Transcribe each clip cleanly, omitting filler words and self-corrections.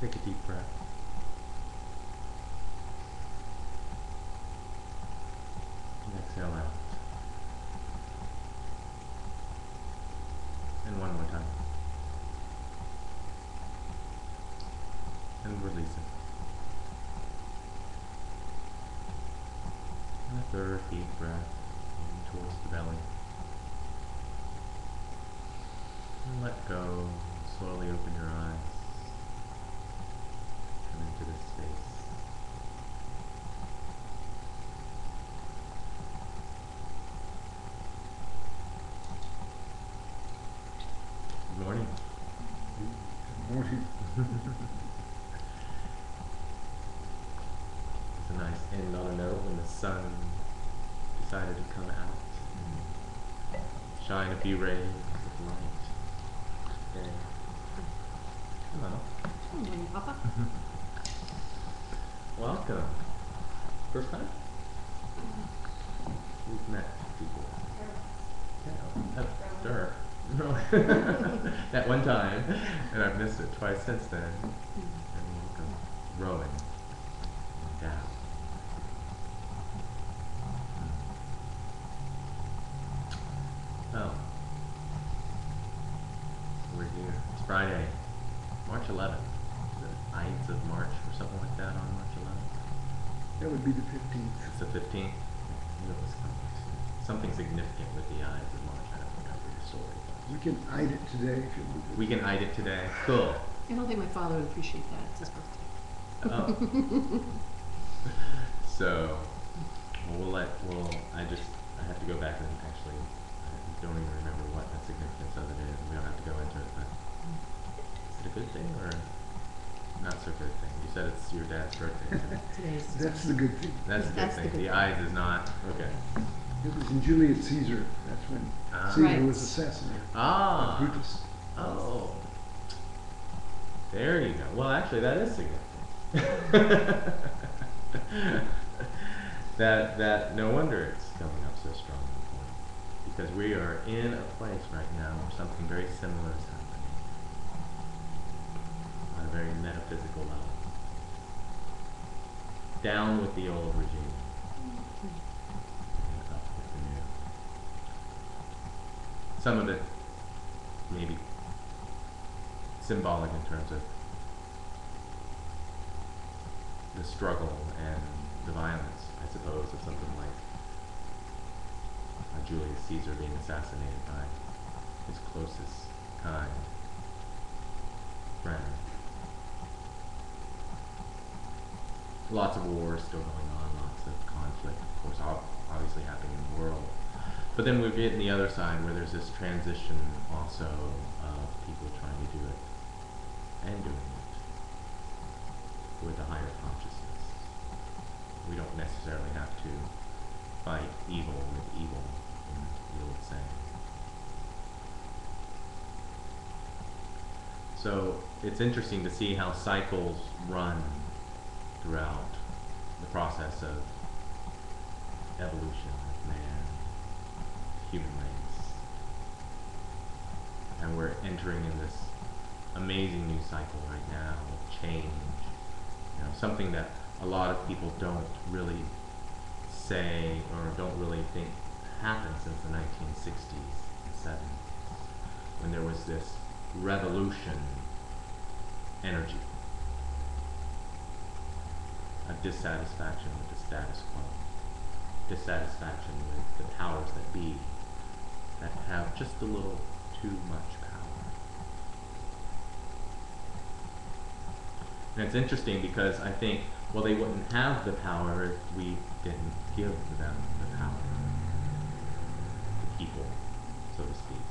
Take a deep breath. And exhale out. And one more time. And release it. And a third deep breath towards the belly. And let go. Slowly open your eyes. Come into this space. Good morning. Good morning. It's a nice end on a note when the sun decided to come out and shine a few rays of light. Okay. Hello. Good morning, Papa. Welcome. First time? We've met before. Yeah. Sure. No. That one time, and I've missed it twice since then. And welcome, Rowan. Yeah. Oh. We're here. It's Friday, March 11th. The Ides of March or something like that on March 11th. That would be the 15th. It's the 15th. I knew it was something significant with the Ides of March. I don't remember your story. We can hide it today if you want. We can hide it today. Cool. I don't think my father would appreciate that. It's his birthday. Oh. So, I have to go back and actually, I don't even remember what the significance of it is. We don't have to go into it, but is it a good thing or not so good thing? You said it's your dad's birthday. Today's That's the good thing. That's a good thing. The Ides is not. Okay. It was in Julius Caesar. That's when Caesar Right. was assassinated. Ah. Brutus. Oh. There you go. Well, actually, that is significant. that no wonder it's coming up so strong, because we are in a place right now where something very similar is happening on a very metaphysical level. Down with the old regime, and up with the new. Some of it maybe symbolic in terms of the struggle and the violence, I suppose, of something like Julius Caesar being assassinated by his closest kind friend. Lots of wars still going on, lots of conflict, of course, obviously happening in the world. But then we get in the other side where there's this transition also of people trying to do it and doing it with a higher consciousness. We don't necessarily have to fight evil with evil, in the old saying. So it's interesting to see how cycles run throughout the process of evolution of man, human race. And we're entering in this amazing new cycle right now of change. You know, something that a lot of people don't really say or don't really think happened since the 1960s and 70s, when there was this revolution energy of dissatisfaction with the status quo, dissatisfaction with the powers that be, that have just a little too much power. And it's interesting because I think, well, they wouldn't have the power if we didn't give them the power, the people, so to speak.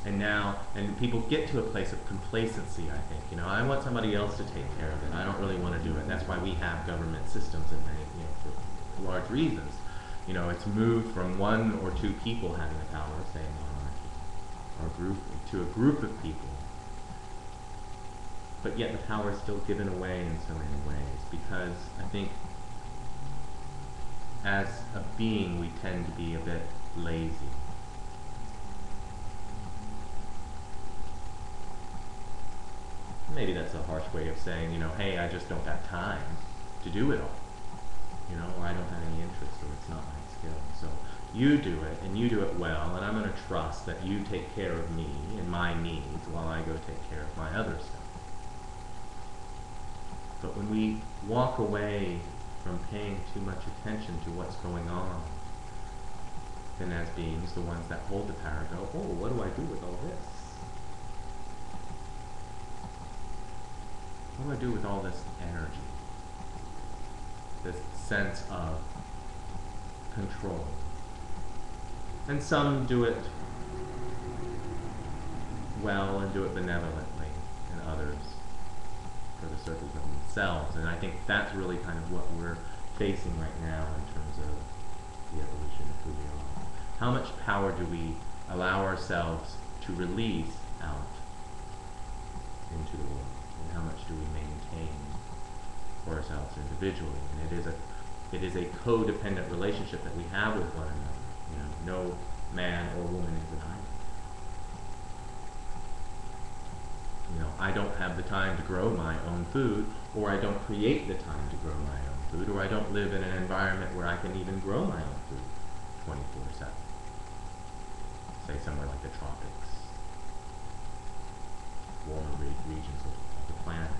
And now, and people get to a place of complacency, I think. You know, I want somebody else to take care of it. I don't really want to do it. And that's why we have government systems in many, for large reasons. You know, it's moved from one or two people having the power, say monarchy, or to a group of people. But yet the power is still given away in so many ways, because I think as a being we tend to be a bit lazy. Maybe that's a harsh way of saying, hey, I just don't have time to do it all. Or I don't have any interest, or it's not my skill. So you do it, and you do it well, and I'm going to trust that you take care of me and my needs while I go take care of my other stuff. But when we walk away from paying too much attention to what's going on, then as beings, the ones that hold the power go, oh, what do I do with all this? What do I do with all this energy? This sense of control. And some do it well and do it benevolently, and others for the circles of themselves. And I think that's really kind of what we're facing right now in terms of the evolution of who we are. How much power do we allow ourselves to release out into the world? And how much do we maintain for ourselves individually? And it is a codependent relationship that we have with one another. No man or woman is an island. I don't have the time to grow my own food, or I don't create the time to grow my own food, or I don't live in an environment where I can even grow my own food 24/7. Say somewhere like the tropics, warmer regions of the planet.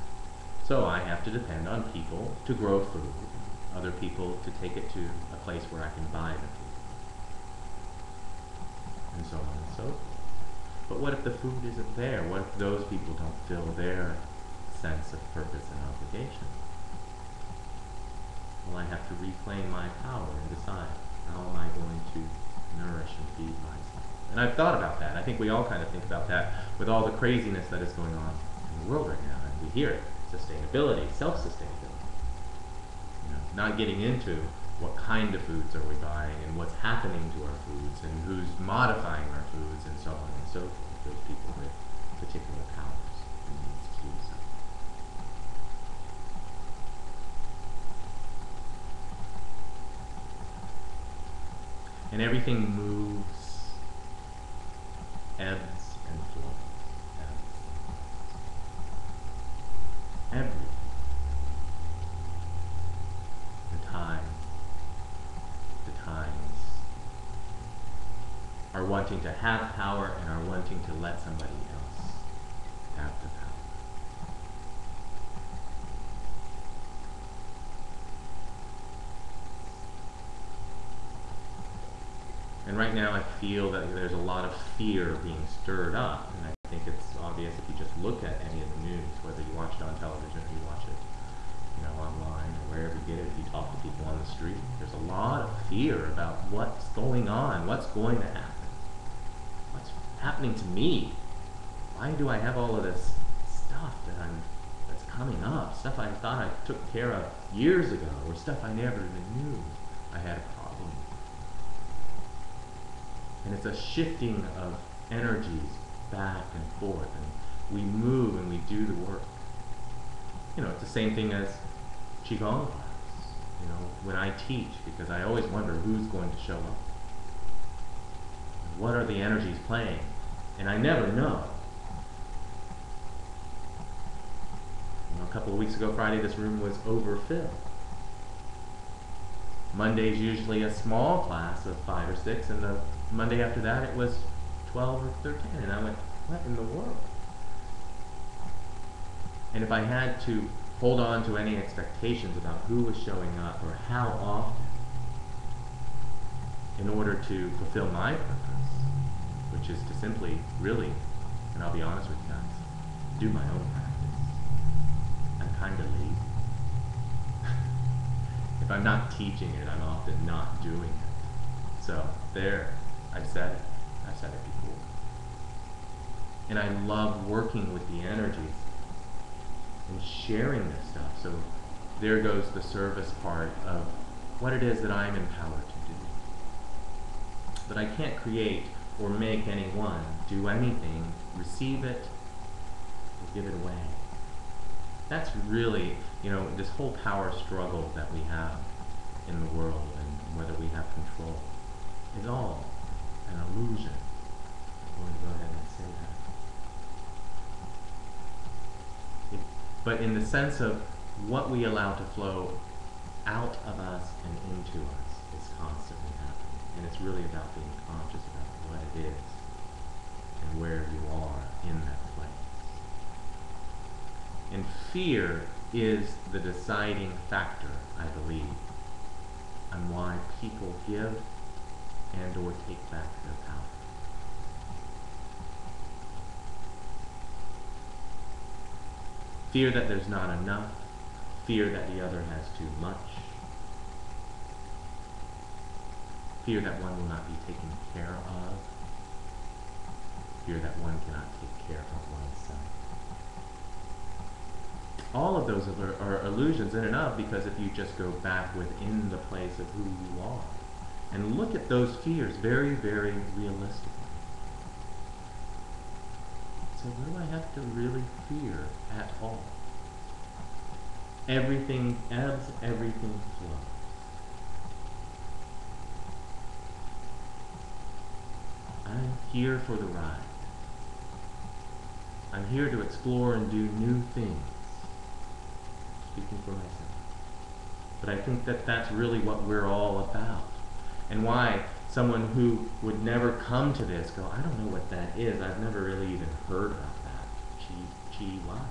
So I have to depend on people to grow food, other people to take it to a place where I can buy the food, and so on and so forth. But what if the food isn't there? What if those people don't fill their sense of purpose and obligation? Well, I have to reclaim my power and decide, how am I going to nourish and feed myself? And I've thought about that. I think we all kind of think about that with all the craziness that is going on in the world right now. And we hear it. Sustainability, self-sustainability. Not getting into what kind of foods are we buying and what's happening to our foods and who's modifying our foods and so on and so forth. Those people with particular powers and needs to do so. And everything moves, ebbs and flows. Everything. The times are wanting to have power and are wanting to let somebody else have the power. And right now I feel that there's a lot of fear being stirred up, and I think it's obvious if you just look at any of the news, whether you watch it on television or you watch it online or wherever you get it, if you talk to people on the street, there's a lot of fear about what's going on, what's going to happen, what's happening to me. Why do I have all of this stuff that's coming up, stuff I thought I took care of years ago, or stuff I never even knew I had a problem with. And it's a shifting of energies back and forth, and we move and we do the work. It's the same thing as QiGong class, when I teach, because I always wonder who's going to show up. What are the energies playing? And I never know. A couple of weeks ago, Friday, this room was overfilled. Monday's usually a small class of 5 or 6, and the Monday after that it was 12 or 13, and I went, what in the world? And if I had to hold on to any expectations about who was showing up or how often in order to fulfill my purpose, which is to simply, really, and I'll be honest with you guys, do my own practice. I'm kind of lazy. If I'm not teaching it, I'm often not doing it. So there, I've said it. I've said it before. And I love working with the energies and sharing this stuff. So there goes the service part of what it is that I'm empowered to do. But I can't create or make anyone do anything, receive it, or give it away. That's really, this whole power struggle that we have in the world and whether we have control is all an illusion. I'm going to go ahead and say that. but in the sense of what we allow to flow out of us and into us is constantly happening. And it's really about being conscious about what it is and where you are in that place. And fear is the deciding factor, I believe, on why people give and or take back their power. Fear that there's not enough, fear that the other has too much, fear that one will not be taken care of, fear that one cannot take care of oneself. All of those are illusions in and of, because if you just go back within the place of who you are and look at those fears very, very realistically. So what do I have to really fear at all? Everything ebbs, everything flows. I'm here for the ride. I'm here to explore and do new things. Speaking for myself. But I think that that's really what we're all about. And why someone who would never come to this go, I don't know what that is. I've never really even heard about that. What?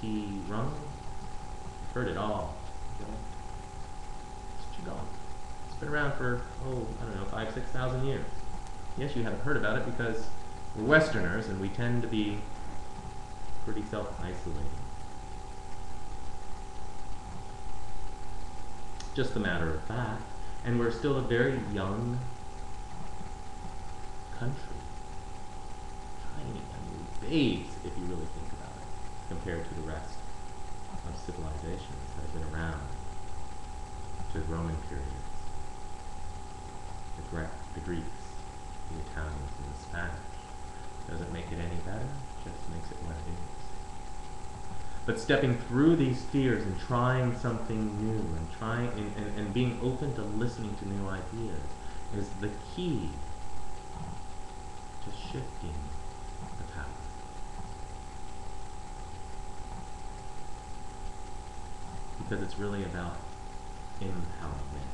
QiGong? I've heard it all. It's QiGong. It's been around for, I don't know, 5,000 to 6,000 years. Yes, you haven't heard about it because we're Westerners and we tend to be pretty self-isolating. Just a matter of fact. And we're still a very young country. Tiny, babes, if you really think about it, compared to the rest of civilizations that have been around, to the Roman period, the Greeks, the Italians, and the Spanish. Doesn't make it any better, just makes it what it is. But stepping through these fears and trying something new and being open to listening to new ideas is the key to shifting the power. Because it's really about empowerment.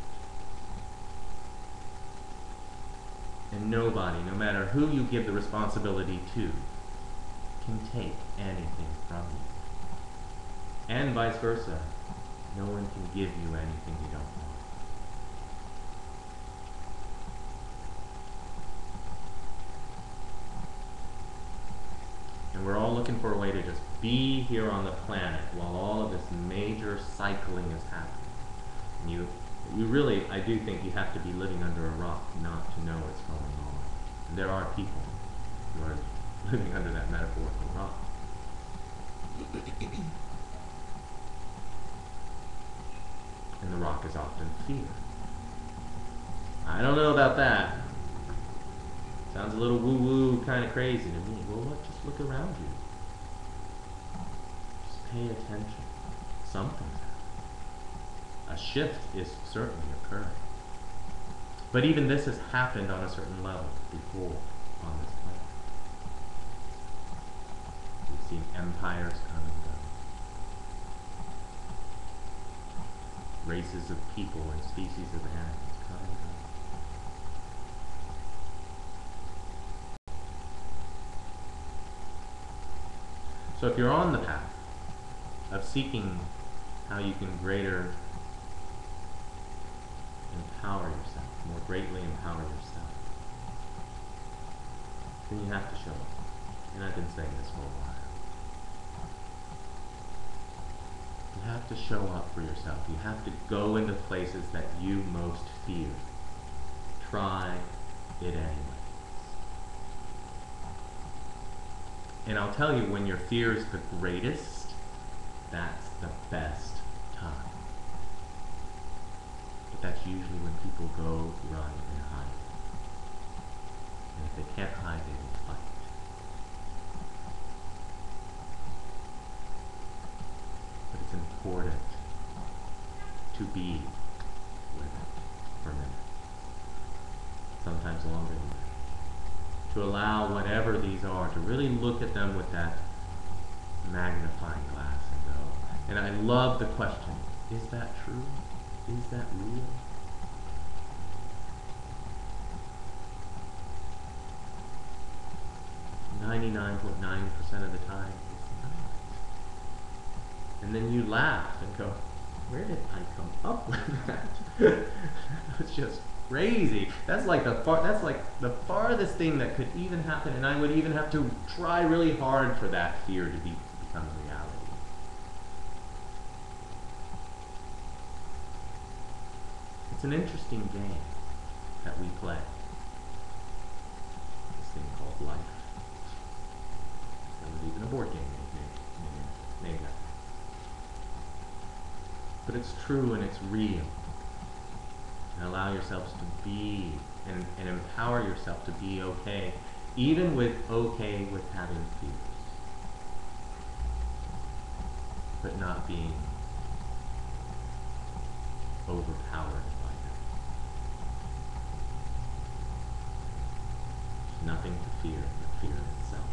And nobody, no matter who you give the responsibility to, can take anything from you. And vice versa. No one can give you anything you don't want. And we're all looking for a way to just be here on the planet while all of this major cycling is happening. And you really, I do think you have to be living under a rock not to know what's going on. And there are people who are living under that metaphorical rock. And the rock is often fear. I don't know about that. Sounds a little woo-woo, kind of crazy to me. Well, what? Just look around you. Just pay attention. Something's happening. A shift is certainly occurring. But even this has happened on a certain level before on this planet. We've seen empires come and go. Races of people and species of animals come and go. So if you're on the path of seeking how you can greater empower yourself, more greatly empower yourself, then you have to show up. And I've been saying this for a while. You have to show up for yourself. You have to go into places that you most fear. Try it anyway. And I'll tell you, when your fear is the greatest, that's the best time. But that's usually when people go, run, and hide. And if they can't hide, they will fight. But it's important to be with it for a minute. Sometimes longer than that. To allow whatever these are, to really look at them with that magnifying glass and go. And I love the question, is that true? Is that real? .9% of the time, it's not. And then you laugh and go, where did I come up with that? That's just crazy. That's like the farthest thing that could even happen, and I would even have to try really hard for that fear to become reality. It's an interesting game that we play. This thing called life. There was even a board game named that. But it's true and it's real. And allow yourselves to be and empower yourself to be okay, even with having fears, but not being overpowered by them. There's nothing to fear but fear itself.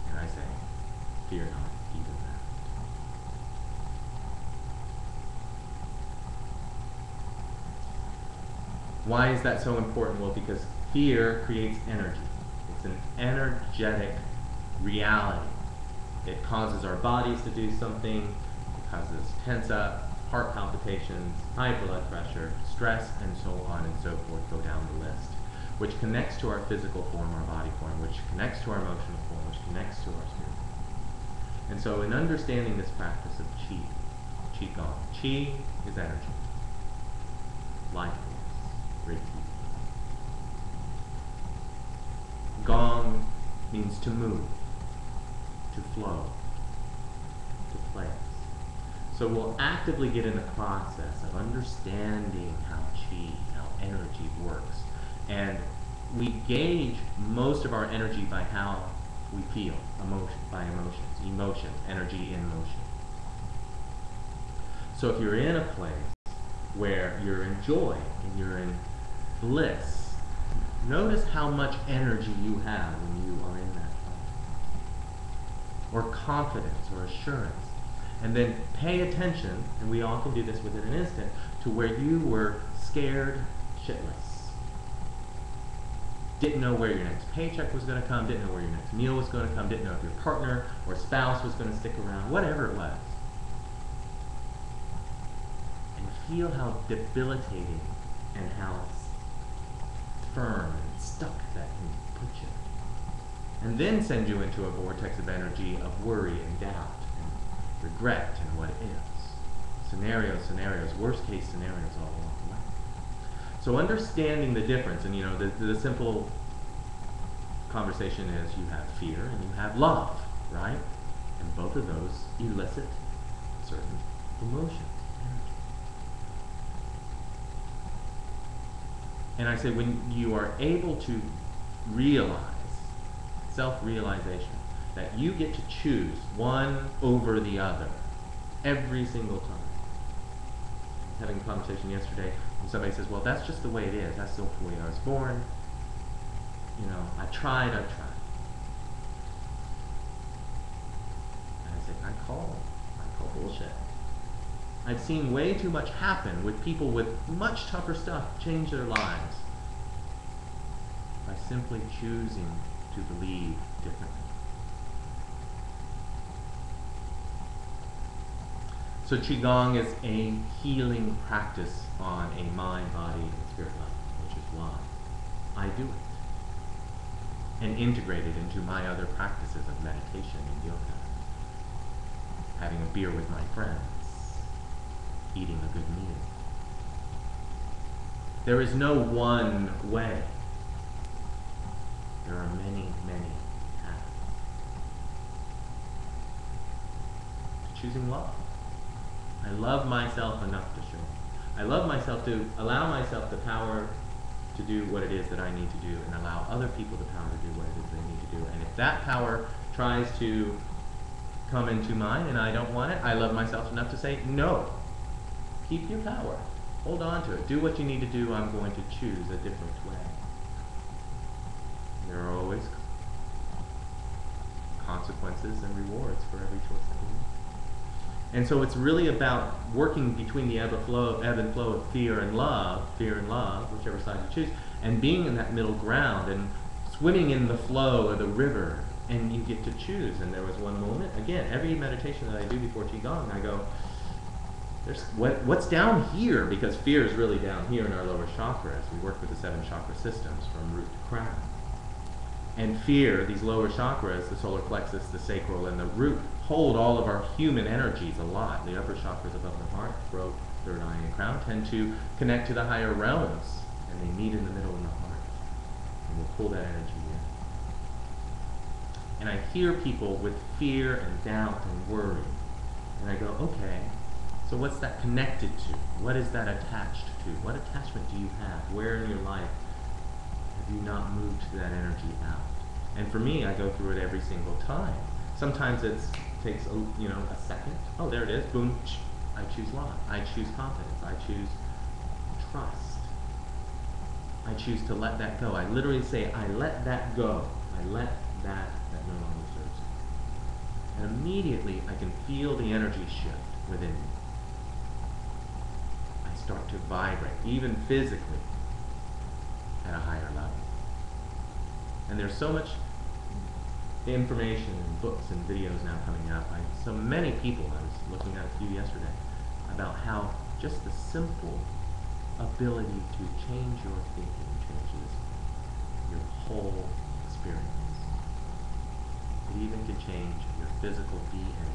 And I say, fear not even that. Why is that so important? Well, because fear creates energy. It's an energetic reality. It causes our bodies to do something. It causes us to tense up, heart palpitations, high blood pressure, stress, and so on and so forth. Go down the list. Which connects to our physical form, our body form, which connects to our emotional form, which connects to our spirit form. And so in understanding this practice of QiGong, Qi is energy, life force. Gong means to move, to flow, to place. So we'll actively get in the process of understanding how qi, how energy works. And we gauge most of our energy by how we feel, emotion, energy in motion. So if you're in a place where you're in joy and you're in bliss, notice how much energy you have when you are in that place. Or confidence or assurance. And then pay attention, and we all can do this within an instant, to where you were scared shitless. Didn't know where your next paycheck was going to come, didn't know where your next meal was going to come, didn't know if your partner or spouse was going to stick around, whatever it was. And feel how debilitating and how firm and stuck that can put you. And then send you into a vortex of energy of worry and doubt and regret and what is. Scenarios, worst case scenarios all along the way. So understanding the difference, and the simple conversation is you have fear and you have love, right? And both of those elicit certain emotions. And I say when you are able to realize, self-realization, that you get to choose one over the other every single time. I was having a conversation yesterday and somebody says, well, that's just the way it is. That's the way I was born. I tried. And I say, I call bullshit. I've seen way too much happen with people with much tougher stuff change their lives by simply choosing to believe differently. So QiGong is a healing practice on a mind, body, and spirit level, which is why I do it. And integrate it into my other practices of meditation and yoga. Having a beer with my friends. Eating a good meal. There is no one way. There are many, many paths. Choosing love. I love myself enough to show. I love myself to allow myself the power to do what it is that I need to do, and allow other people the power to do what it is they need to do. And if that power tries to come into mine and I don't want it, I love myself enough to say, no. Keep your power. Hold on to it. Do what you need to do. I'm going to choose a different way. There are always consequences and rewards for every choice that we make. And so it's really about working between the ebb and flow of fear and love, whichever side you choose, and being in that middle ground and swimming in the flow of the river, and you get to choose. And there was one moment, again, every meditation that I do before Qigong, I go, what's down here? Because fear is really down here in our lower chakras. We work with the 7 chakra systems from root to crown. And fear, these lower chakras, the solar plexus, the sacral, and the root, hold all of our human energies a lot. The upper chakras above the heart, throat, third eye, and crown tend to connect to the higher realms, and they meet in the middle in the heart. And we'll pull that energy in. And I hear people with fear and doubt and worry, and I go, okay, so what's that connected to? What is that attached to? What attachment do you have? Where in your life have you not moved that energy out? And for me, I go through it every single time. Sometimes it takes a second. Oh, there it is. Boom. I choose love. I choose confidence. I choose trust. I choose to let that go. I literally say, I let that go. I let that no longer serves me. And immediately, I can feel the energy shift within me. I start to vibrate, even physically, at a higher level. And there's so much information and books and videos now coming out by so many people. I was looking at a few yesterday about how just the simple ability to change your thinking changes your whole experience. It even can change your physical DNA.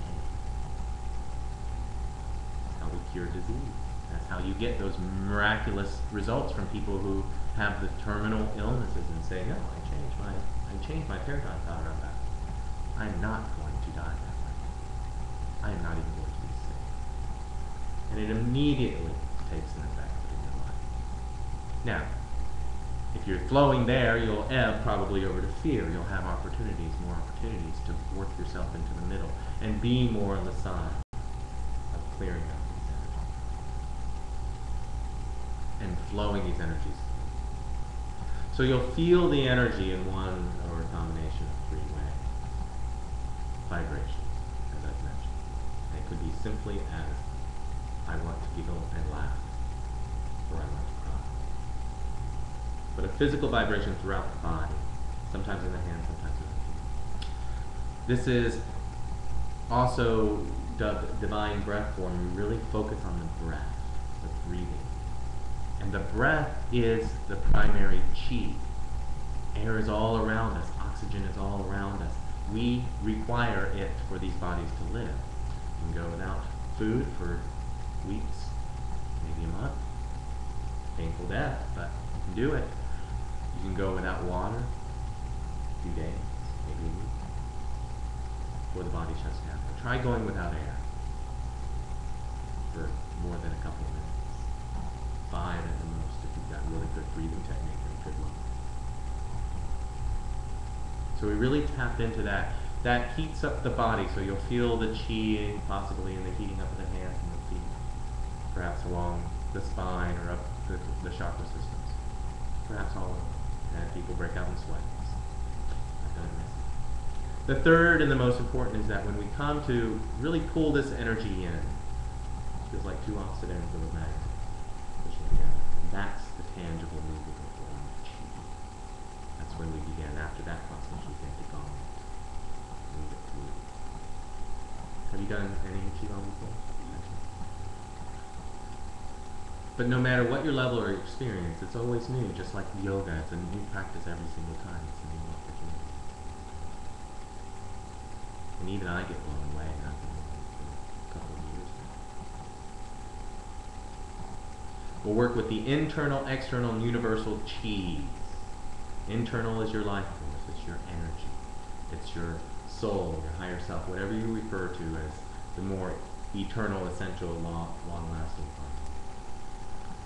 That's how we cure disease. That's how you get those miraculous results from people who have the terminal illnesses and say, no, I changed my paradigm thought around that. I'm not going to die that way. I am not even going to be sick. And it immediately takes an effect in your life. Now, if you're flowing there, you'll ebb probably over to fear. You'll have more opportunities to work yourself into the middle and be more on the side of clearing out these energies and flowing these energies. So you'll feel the energy in one or a combination of 3 ways. Vibrations, as I've mentioned. And it could be simply as I want to giggle and laugh, or I want to cry. But a physical vibration throughout the body, sometimes in the hands, sometimes in the feet. This is also dubbed divine breath form. We really focus on the breath, the breathing. And the breath is the primary chi. Air is all around us. Oxygen is all around us. We require it for these bodies to live. You can go without food for weeks, maybe a month. Painful death, but you can do it. You can go without water a few days, maybe a week, before the body shuts down. But try going without air for more than a couple of minutes. 5 at the most if you've got really good breathing technique and good lungs. So we really tap into that. That heats up the body, so you'll feel the chi possibly in the heating up of the hands and the feet, perhaps along the spine or up the chakra systems, perhaps all over. And people break out in sweats. I've done it. The third and the most important is that when we come to really pull this energy in, it feels like 2 opposite ends of a magnet. That's the tangible movable form of chi. That's when we begin. After that process, we get to Qigong. Move it through. Have you done any Qigong before? But no matter what your level or experience, it's always new. Just like yoga, it's a new practice every single time. It's a new opportunity. And even I get blown away. I've been doing it for a couple of years now. We'll work with the internal, external, and universal chi. Internal is your life force. It's your energy. It's your soul, your higher self, whatever you refer to as the more eternal, essential, long-lasting part.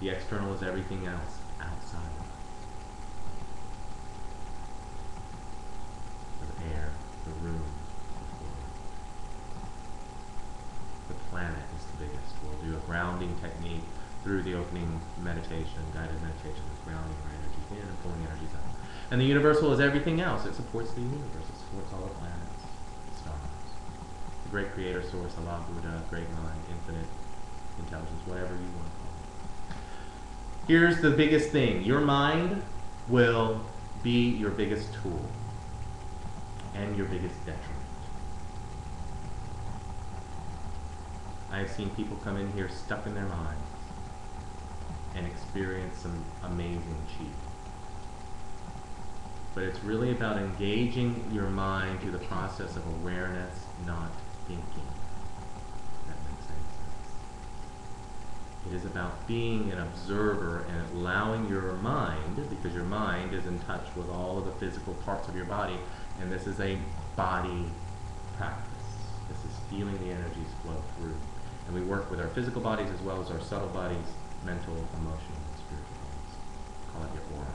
The external is everything else outside of us. The air, the room, the floor. The planet is the biggest. We'll do a grounding technique through the opening meditation, guided meditation, with grounding our energies in and pulling energies out. And the universal is everything else. It supports the universe. It supports all the planets. the great creator source, Allah, Buddha, great mind, infinite intelligence, whatever you want to call it. Here's the biggest thing. Your mind will be your biggest tool and your biggest detriment. I have seen people come in here stuck in their minds and experience some amazing chi. But it's really about engaging your mind through the process of awareness, not thinking. That makes any sense. It is about being an observer and allowing your mind, because your mind is in touch with all of the physical parts of your body, and this is a body practice. This is feeling the energies flow through. And we work with our physical bodies as well as our subtle bodies, mental, emotional, and spiritual bodies. Call it your aura.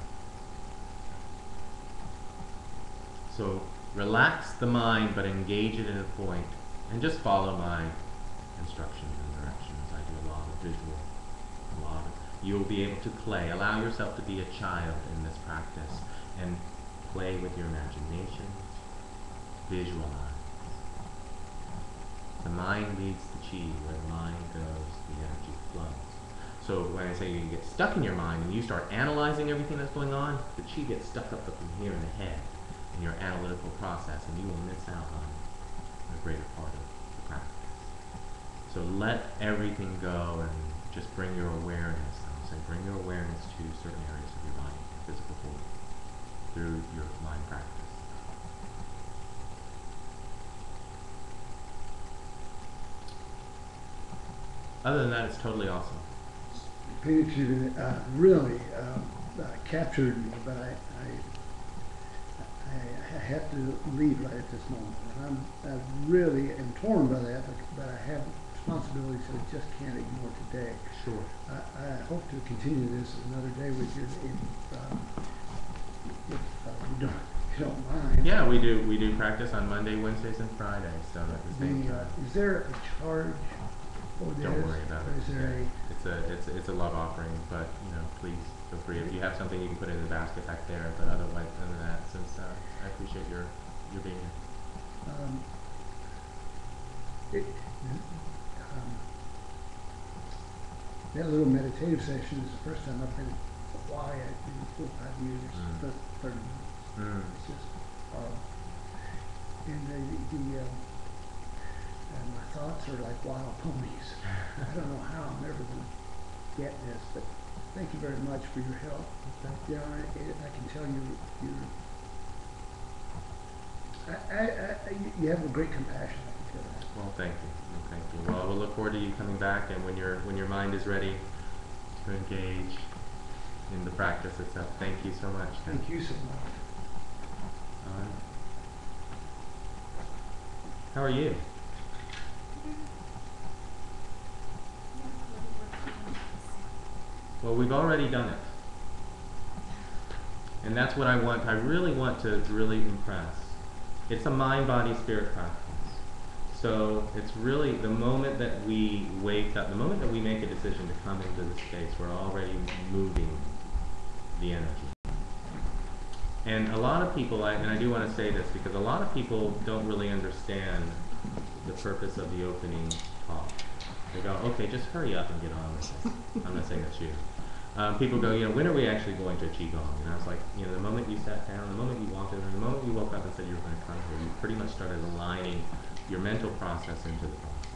So relax the mind, but engage it at a point, and just follow my instructions and directions. I do a lot of visual, you'll be able to play. Allow yourself to be a child in this practice and play with your imagination. Visualize. The mind leads the chi. Where the mind goes, the energy flows. So when I say you get stuck in your mind and you start analyzing everything that's going on, the chi gets stuck up in here in the head in your analytical process, and you will miss out on a greater part of the practice. So let everything go and just bring your awareness. I would say bring your awareness to certain areas of your body, physical form, through your mind practice. Other than that, it's totally awesome. Phoenix, you really captured me, but I have to leave right at this moment. And I really am torn by that, but I have responsibilities that I just can't ignore today. Sure. I hope to continue this another day with you if you don't mind. Yeah, we do practice on Monday, Wednesdays, and Fridays. So at the same time. Is there a charge? Don't worry about it. Is there It's a love offering, but please feel free. If you have something, you can put it in the basket back there. But otherwise, other than that, since I appreciate your being here. That little meditative session is the first time I've been quiet in 4 or 5 years. It's 30 minutes. It's just and and my thoughts are like wild ponies. I don't know how I'm ever going to get this, but thank you very much for your help. Yeah, I can tell you have a great compassion. I can tell that. Well, thank you. Well, we'll look forward to you coming back, and when your mind is ready to engage in the practice itself. Thank you so much. Thank you so much. How are you? Well, we've already done it. And that's what I want. I really want to really impress. It's a mind, body, spirit practice. So it's really the moment that we wake up, the moment that we make a decision to come into the space, we're already moving the energy. And a lot of people, and I do want to say this, because a lot of people don't really understand the purpose of the opening talk. They go, okay, just hurry up and get on with it. I'm not saying that's you. People go, when are we actually going to QiGong? And I was like, the moment you sat down, the moment you walked in, the moment you woke up and said you were going to come here, you pretty much started aligning your mental process into the process.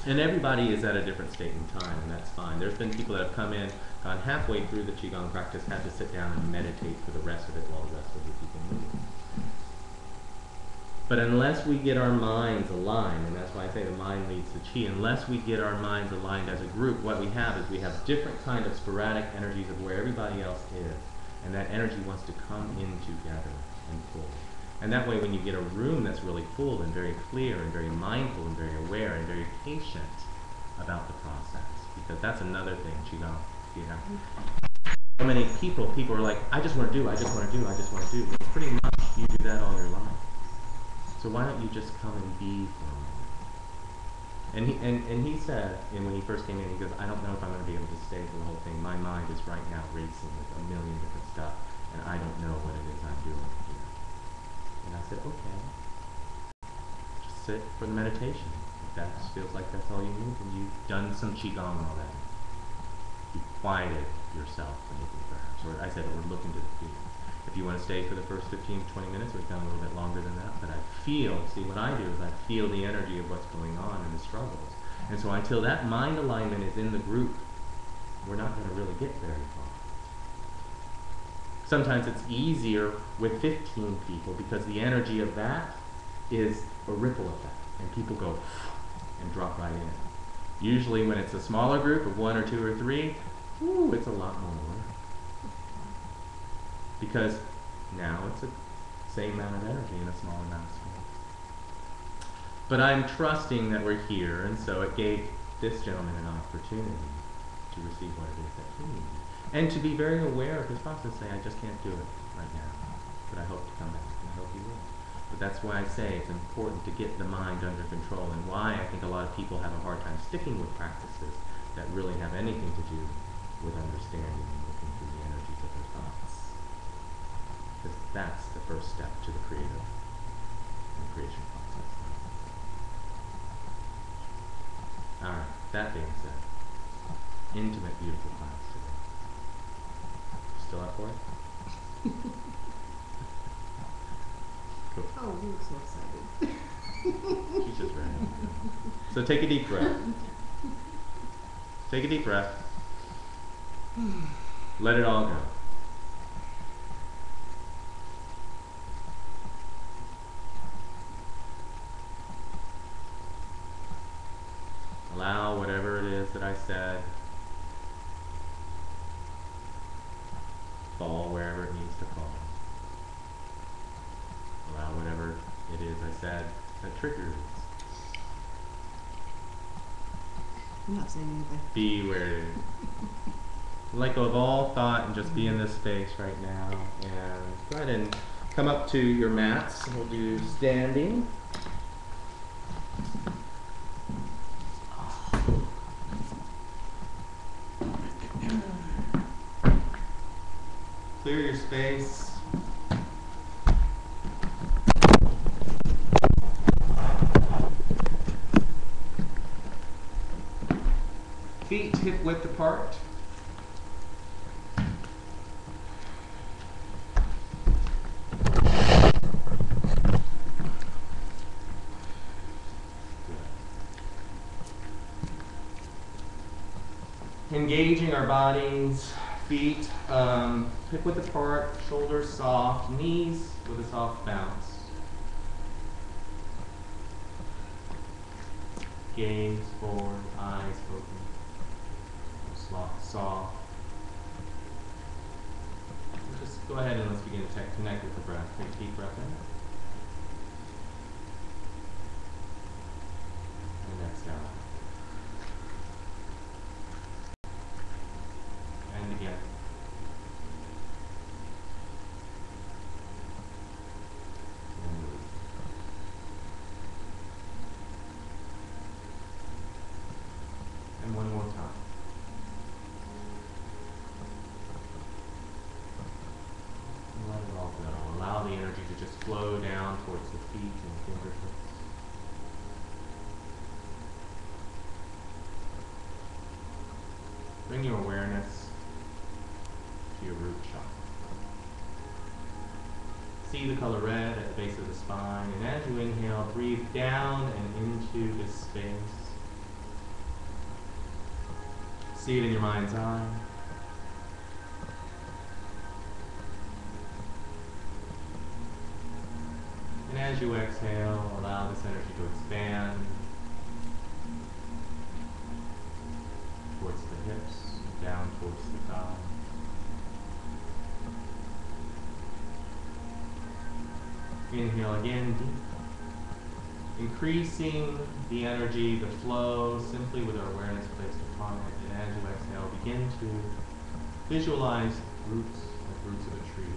And everybody is at a different state in time, and that's fine. There's been people that have come in, gone halfway through the QiGong practice, had to sit down and meditate for the rest of it while the rest of the people move. But unless we get our minds aligned, and that's why I say the mind leads the chi, unless we get our minds aligned as a group, what we have is we have different kind of sporadic energies of where everybody else is, and that energy wants to come in together and pull. And that way when you get a room that's really full and very clear and very mindful and very aware and very patient about the process, because that's another thing, QiGong, so many people are like, I just want to do. Well, pretty much you do that all your life. So why don't you just come and be for a moment? And he said, and when he first came in, he goes, I don't know if I'm going to be able to stay for the whole thing. My mind is right now racing with a million different stuff, and I don't know what it is I'm doing here. And I said, okay, just sit for the meditation. If that feels like that's all you need, then you've done some QiGong already. You've quieted yourself, maybe, perhaps. Or I said, or look into the feet. If you want to stay for the first 15 to 20 minutes, we've done a little bit longer than that, but I feel, see what I do is I feel the energy of what's going on in the struggles. And so until that mind alignment is in the group, we're not going to really get very far. Sometimes it's easier with 15 people because the energy of that is a ripple effect, and people go and drop right in. Usually when it's a smaller group of 1 or 2 or 3, it's a lot more. Because now it's the same amount of energy in a small amount of space. But I'm trusting that we're here, and so it gave this gentleman an opportunity to receive what it is that he needs. And to be very aware of his process, say, I just can't do it right now, but I hope to come back, and I hope he will. But that's why I say it's important to get the mind under control, and why I think a lot of people have a hard time sticking with practices that really have anything to do with understanding and looking through the energies of their thoughts. Because that's the first step to the creative and creation process. Alright, that being said, intimate, beautiful class today. Still up for it? Cool. Oh, you look so excited. She's just ready. So take a deep breath. Take a deep breath. Let it all go. Allow whatever it is that I said fall wherever it needs to fall. Allow whatever it is I said that triggers. I'm not saying anything. Be where it is. Let go of all thought and just be in this space right now. And go ahead and come up to your mats. We'll do standing. Clear your space. Feet hip width apart. Engaging our bodies, feet hip width apart, shoulders soft, knees with a soft bounce. Gaze forward, eyes open. Soft. Just go ahead and let's begin to connect with the breath. Take a deep breath in. And exhale. And again. And release. And one more time. Let it all go. Allow the energy to just flow down towards the feet and fingertips. Bring your awareness to your root chakra. See the color red at the base of the spine, and as you inhale, breathe down and into this space. See it in your mind's eye. And as you exhale, allow this energy to expand towards the hips, down towards the thigh. Inhale again deep, increasing the energy, the flow, simply with our awareness placed upon it. And as you exhale, begin to visualize roots, like roots of a tree,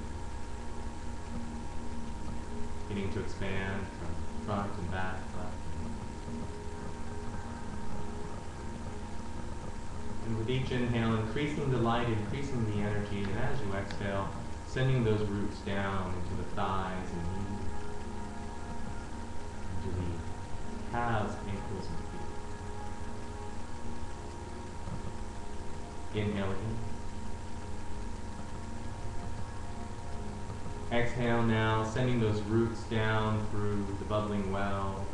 beginning to expand from front and back, left and right. And with each inhale, increasing the light, increasing the energy, and as you exhale, sending those roots down into the thighs and knees, into the calves, ankles, and feet. Inhale again. Exhale now, sending those roots down through the bubbling well,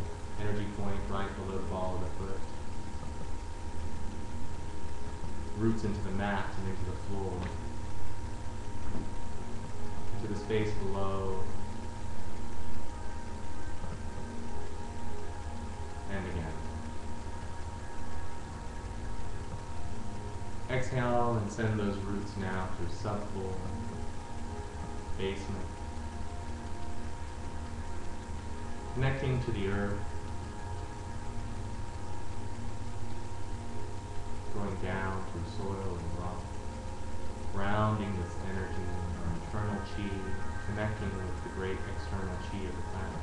energy point right below the ball of the foot. Roots into the mat and into the floor, into the space below, and again. Exhale and send those roots now through subfloor, basement, connecting to the earth, going down through soil and rock, grounding this energy, our internal chi, connecting with the great external chi of the planet.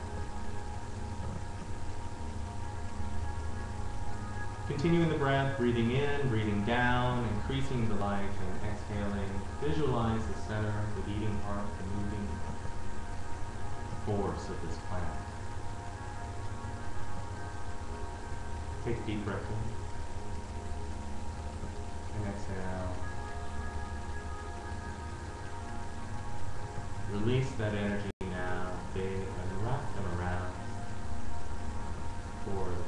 Continuing the breath, breathing in, breathing down, increasing the light, and exhaling. Visualize the center, the beating heart, the moving force of this planet. Take a deep breath in, and exhale. Release that energy now, big, and wrap them around for the planet.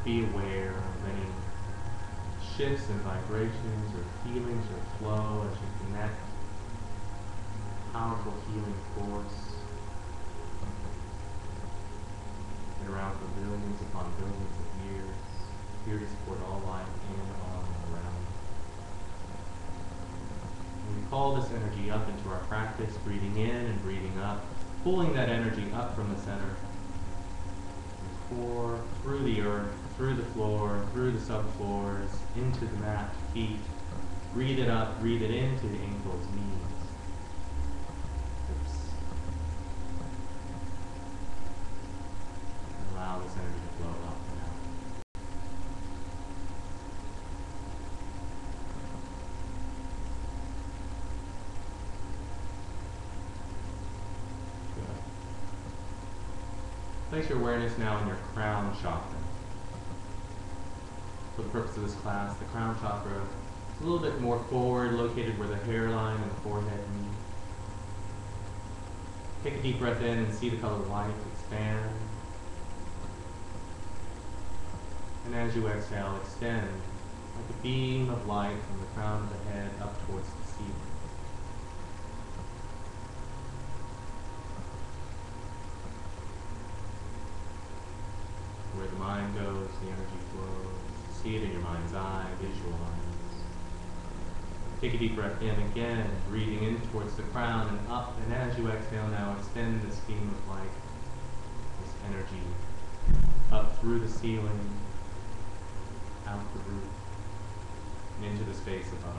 Be aware of any shifts in vibrations or feelings or flow as you connect. Powerful healing force. Been around for billions upon billions of years. Here to support all life in, on, and around. And we call this energy up into our practice, breathing in and breathing up, pulling that energy up from the center. Core, through the earth, through the floor, through the subfloors, into the mat, feet. Breathe it up, breathe it into the ankles, knees, hips. And allow this energy to flow up and out. Good. Place your awareness now in your crown chakra. For the purpose of this class, the crown chakra is a little bit more forward, located where the hairline and the forehead meet. Take a deep breath in and see the color white expand. And as you exhale, extend like a beam of light from the crown of the head up towards the ceiling. Where the mind goes, the energy flows. See it in your mind's eye, visualize. Take a deep breath in again, breathing in towards the crown and up. And as you exhale now, extend this beam of light, this energy, up through the ceiling, out the roof, and into the space above.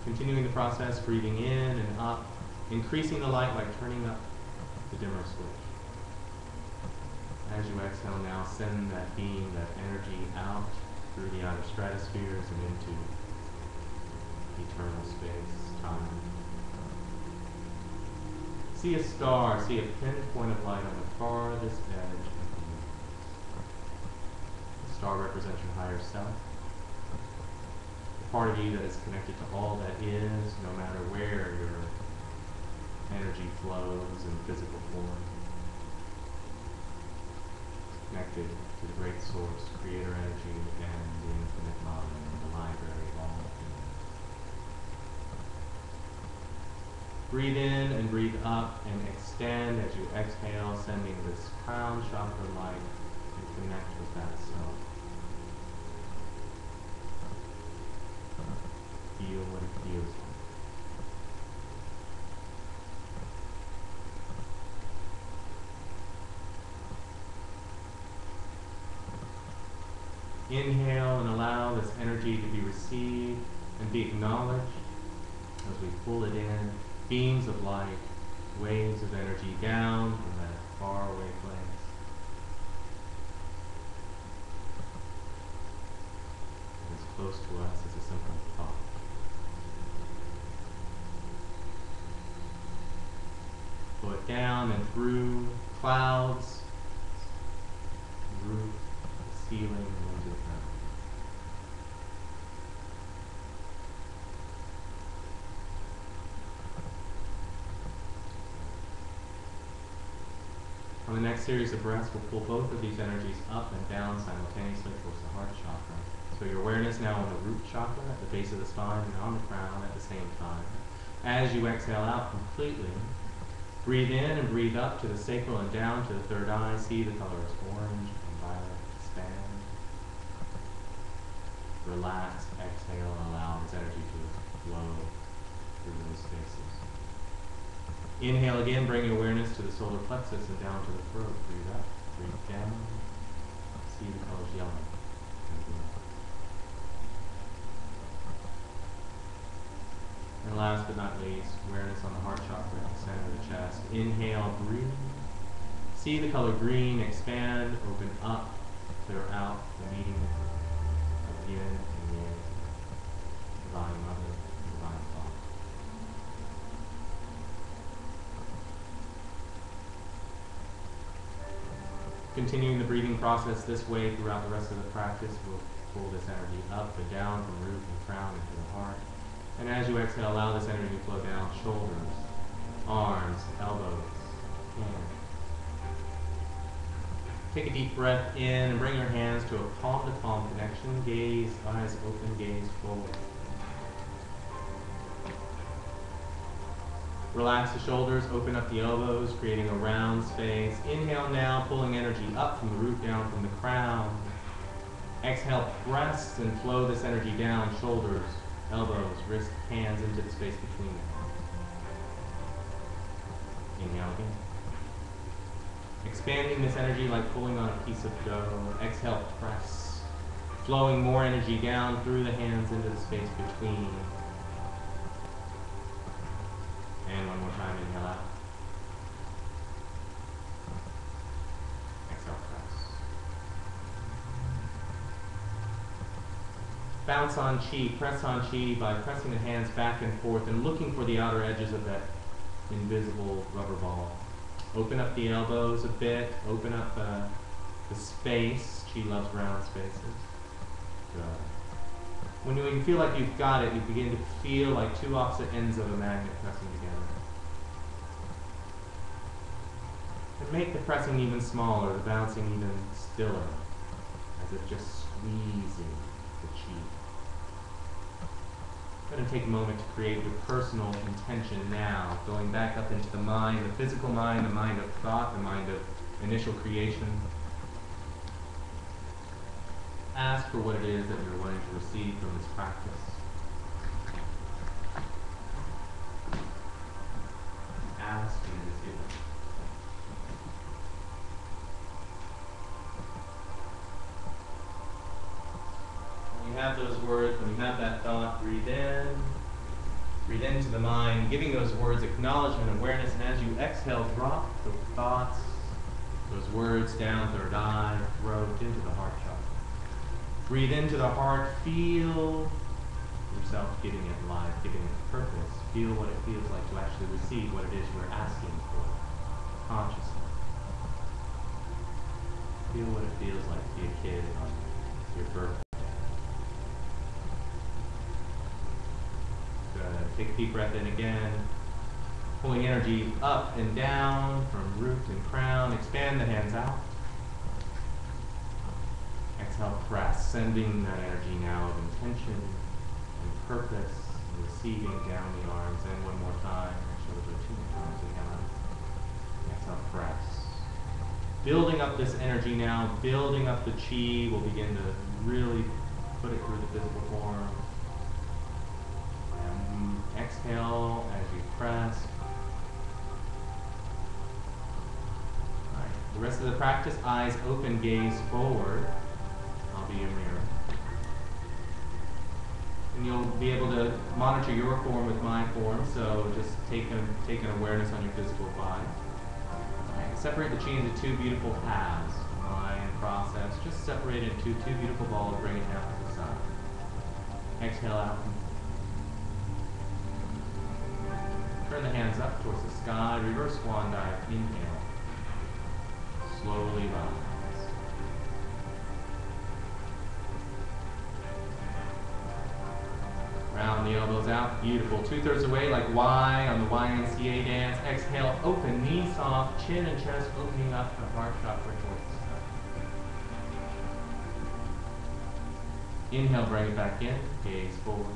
Continuing the process, breathing in and up, increasing the light by turning up the dimmer switch. As you exhale now, send that beam, that energy out through the outer stratospheres and into eternal space, time. See a star, see a pinpoint of light on the farthest edge of the universe. The star represents your higher self. Part of you that is connected to all that is, no matter where your energy flows in physical form. Connected to the great source, creator energy, and the infinite mind, the library of all things. Breathe in and breathe up and extend as you exhale, sending this crown chakra light and connect with that self. Feel what it feels like. Inhale and allow this energy to be received and be acknowledged as we pull it in beams of light, waves of energy down from that faraway place. As close to us as a simple thought. Flow it down and through clouds, roof, the ceiling, and into the ground. On the next series of breaths, we'll pull both of these energies up and down simultaneously towards the heart chakra. So your awareness now on the root chakra at the base of the spine and on the crown at the same time. As you exhale out completely, breathe in and breathe up to the sacral and down to the third eye. See the colors orange and violet expand. Relax, exhale, and allow this energy to flow through those spaces. Inhale again, bring your awareness to the solar plexus and down to the throat. Breathe up, breathe down. See the colors yellow and blue. And last but not least, awareness on the heart chakra at the center of the chest. Inhale, breathe. See the color green expand, open up, clear out the meeting of yin and yang, divine mother and divine father. Continuing the breathing process this way throughout the rest of the practice, we'll pull this energy up and down from root and crown into the heart. And as you exhale, allow this energy to flow down shoulders, arms, elbows, hands. Take a deep breath in and bring your hands to a palm-to-palm connection. Gaze, eyes open, gaze forward. Relax the shoulders, open up the elbows, creating a round space. Inhale now, pulling energy up from the root, down from the crown. Exhale, press and flow this energy down, shoulders, elbows, wrists, hands into the space between them. Inhale again. Expanding this energy like pulling on a piece of dough. Exhale, press. Flowing more energy down through the hands into the space between. And one more time, inhale out. Exhale, press. Bounce on chi, press on chi by pressing the hands back and forth and looking for the outer edges of that invisible rubber ball. Open up the elbows a bit, open up the space. Chi loves round spaces. Good. When you feel like you've got it, you begin to feel like two opposite ends of a magnet pressing together. And make the pressing even smaller, the bouncing even stiller, as if just squeezing the chi. I'm going to take a moment to create your personal intention now, going back up into the mind, the physical mind, the mind of thought, the mind of initial creation. Ask for what it is that you're wanting to receive from this practice. Ask and it is given. When you have those words, when you have that thought, breathe into the mind, giving those words acknowledgement, awareness, and as you exhale, drop the thoughts, those words down third eye, throat, into the heart chakra. Breathe into the heart, feel yourself giving it life, giving it purpose. Feel what it feels like to actually receive what it is you're asking for, consciously. Feel what it feels like to be a kid on your birthday. Good. Take a deep breath in again. Pulling energy up and down from root and crown. Expand the hands out. Exhale, press, sending that energy now of intention and purpose, and receiving down the arms. And one more time. Actually, we'll do it 2 more times. Again. Exhale, press. Building up this energy now, building up the chi. We'll begin to really put it through the physical form. And exhale as you press. All right. The rest of the practice, eyes open, gaze forward. I'll be your mirror. And you'll be able to monitor your form with my form, so just take an awareness on your physical body. Right. Separate the chi into two beautiful paths. Mind, process, just separate it into two beautiful balls, bring it down to the side. Exhale out. Turn the hands up towards the sky, reverse swan dive, inhale. Slowly rise. Round the elbows out, beautiful. 2/3 away like Y on the YMCA dance. Exhale, open, knees soft, chin and chest opening up the heart chakra towards the sky. Inhale, bring it back in, gaze forward.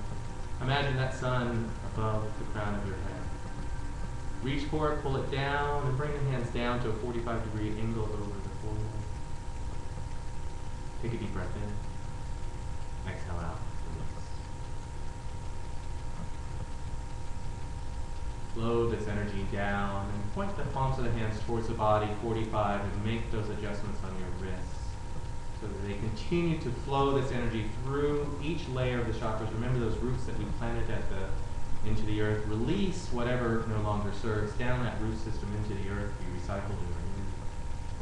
Imagine that sun above the crown of your head. Reach for it, pull it down, and bring the hands down to a 45-degree angle over the forehead. Take a deep breath in. Exhale out. Release. Flow this energy down and point the palms of the hands towards the body, 45, and make those adjustments on your wrists so that they continue to flow this energy through each layer of the chakras. Remember those roots that we planted into the earth. Release whatever no longer serves down that root system into the earth, be recycled and renewed.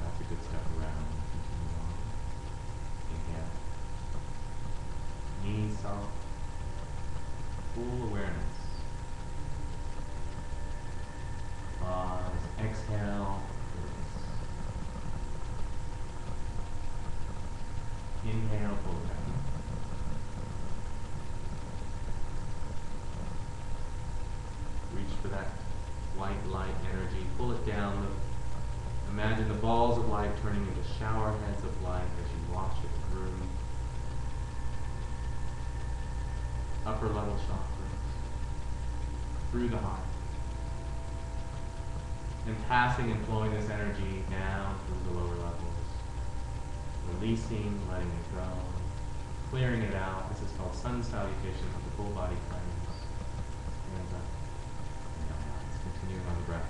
That's a good step around. Continue on. Inhale. Knees soft. Full awareness. Pause. Exhale. Release. Inhale. Pull it down. Reach for that white light energy. Pull it down. Imagine the balls of light turning into shower heads of light as you wash it through. Upper level chakras. Through the heart. And passing and flowing this energy down through the lower levels. Releasing, letting it go. Clearing it out. This is called sun salutation of the full body cleanse. Hands up. Continuing on the breath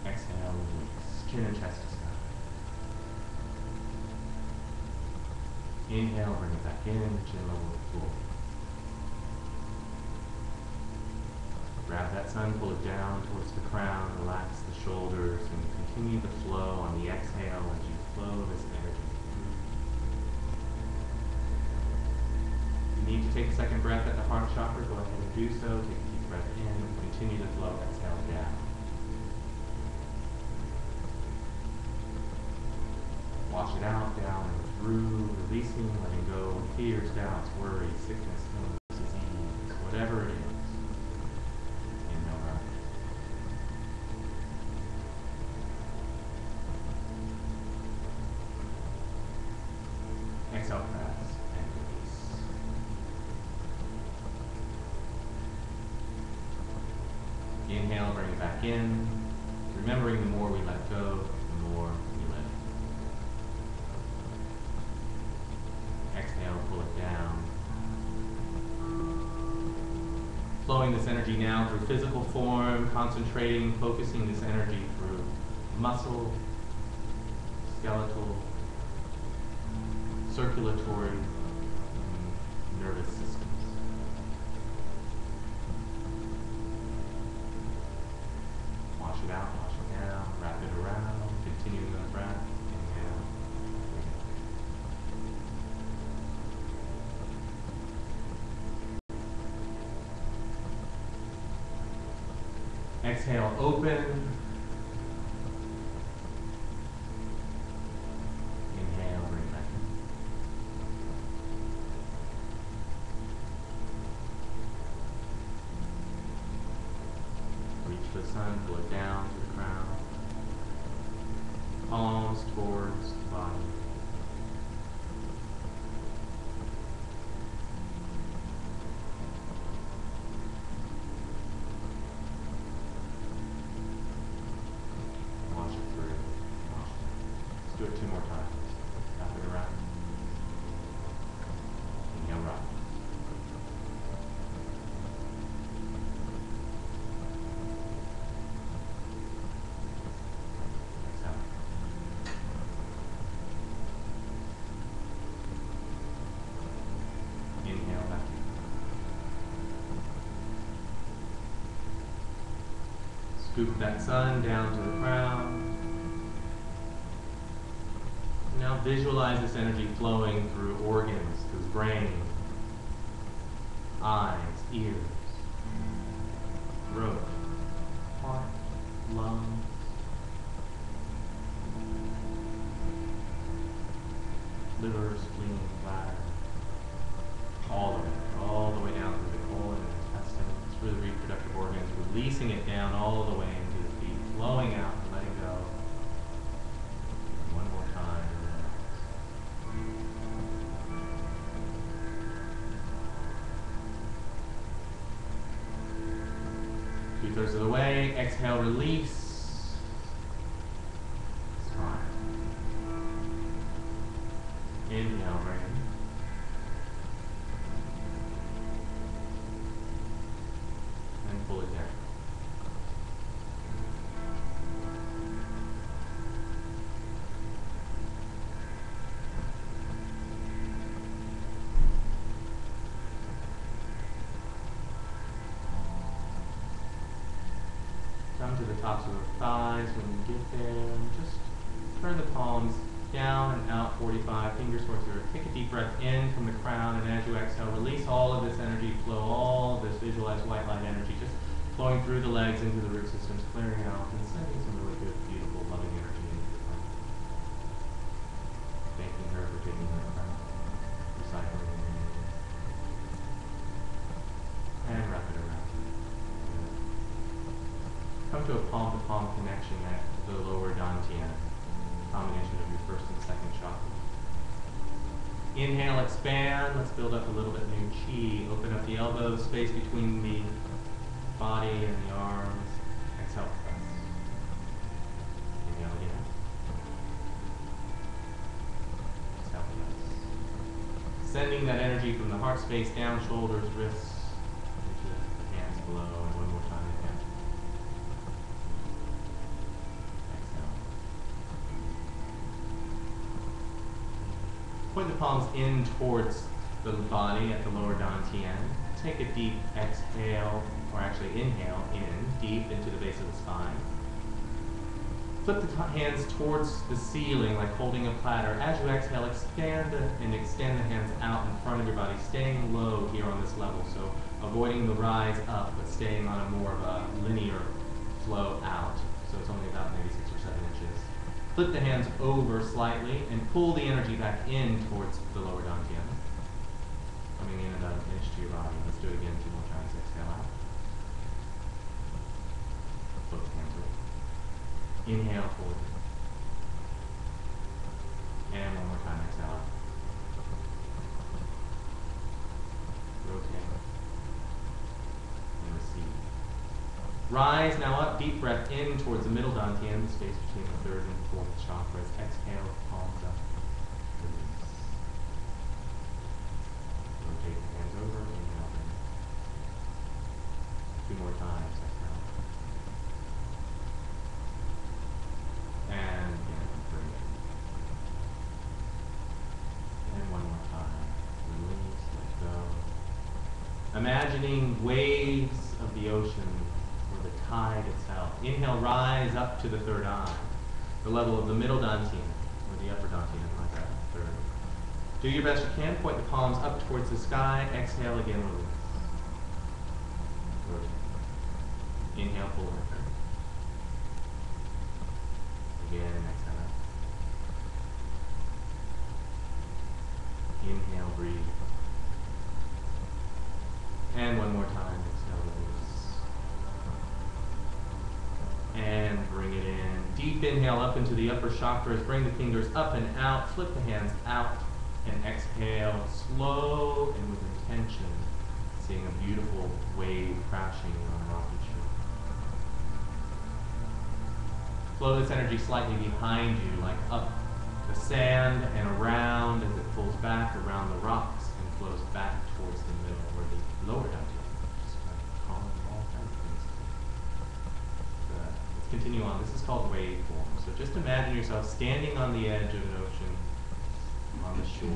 now. Exhale, release. Chin and chest to sky. Inhale, bring it back in, chin level with the floor. Grab that sun, pull it down towards the crown, relax the shoulders, and continue the flow on the exhale as you flow this energy. Need to take a second breath at the heart chakra, go ahead and do so. Take a deep breath in and continue the flow. Exhale down. Wash it out, down and through, releasing, letting go of fears, doubts, worries, sickness, illness, disease, whatever it is. Inhale, rise. Exhale, press. Inhale, bring it back in. Remembering the more we let go, the more we let go. Exhale, pull it down. Flowing this energy now through physical form, concentrating, focusing this energy through muscle, skeletal, circulatory, and nervous systems. Wash it out, wash it down, wrap it around, continuing the breath. Inhale. Exhale, open. Inhale, bring it back in. Reach for the sun, pull it down to the crown. Palms towards the body. Wash it through. Wash it. Let's do it 2 more times. Wrap it around. Inhale, rise. Exhale. Scoop that sun down to the crown. Now visualize this energy flowing through organs, through brain, eyes, ears, throat, heart, lungs. Liver, spleen, bladder, all of it, all the way down through the colon and intestines, through the reproductive organs, releasing it down all the way into the feet, flowing out and letting go. One more time. Two-thirds of the way, exhale, release. Inhale, bring it. And pull it down. Come to the tops of the thighs when you get there. Just turn the palms down and out 45, fingers towards the earth. Take a deep breath in from the crown, and as you exhale, release all of this energy flow, all this visualized white light energy just flowing through the legs into the root systems, clearing out and sending some really good, beautiful, loving energy into the crown. Thanking her for taking her crown, recycling it, and wrap it around. Come to a palm-to-palm connection at the lower dantian. Combination of your first and second chakra. Inhale, expand. Let's build up a little bit new chi. Open up the elbows, space between the body and the arms. Exhale, press. Inhale again. Exhale, press. Sending that energy from the heart space down, shoulders, wrists, into the hands below. And one more time, again. Point the palms in towards the body at the lower dantian. Take a deep exhale, or actually inhale in, deep into the base of the spine. Flip the hands towards the ceiling like holding a platter. As you exhale, expand and extend the hands out in front of your body, staying low here on this level. So avoiding the rise up, but staying on a more of a linear flow out. So it's only about maybe 6 or 7 inches. Flip the hands over slightly and pull the energy back in towards the lower dantian. Coming in about an inch to your body. Let's do it again 2 more times. Exhale out. Both hands over. Inhale forward. And one more time. Exhale out. Rotate. And receive. Rise now up, deep breath in towards the middle dantian, the space between the third and fourth chakras. Exhale, palms up, release. Rotate the hands over, inhale in. 2 more times, exhale. And again, bring it. And one more time, release, let go. Imagining waves of the ocean, the tide itself. Inhale, rise up to the third eye, the level of the middle dantian, or the upper dantian, like that, third. Do your best you can. Point the palms up towards the sky. Exhale, again, release. Rotate. Inhale, forward. Again, exhale out. Inhale, breathe. And one more time, exhale, release. And bring it in. Deep inhale up into the upper chakras. Bring the fingers up and out. Flip the hands out. And exhale, slow and with intention. Seeing a beautiful wave crashing on a rocky shore. Flow this energy slightly behind you, like up the sand and around as it pulls back around the rocks and flows back towards the middle or the lower dantian. Continue on. This is called waveform. So just imagine yourself standing on the edge of an ocean, on the shore,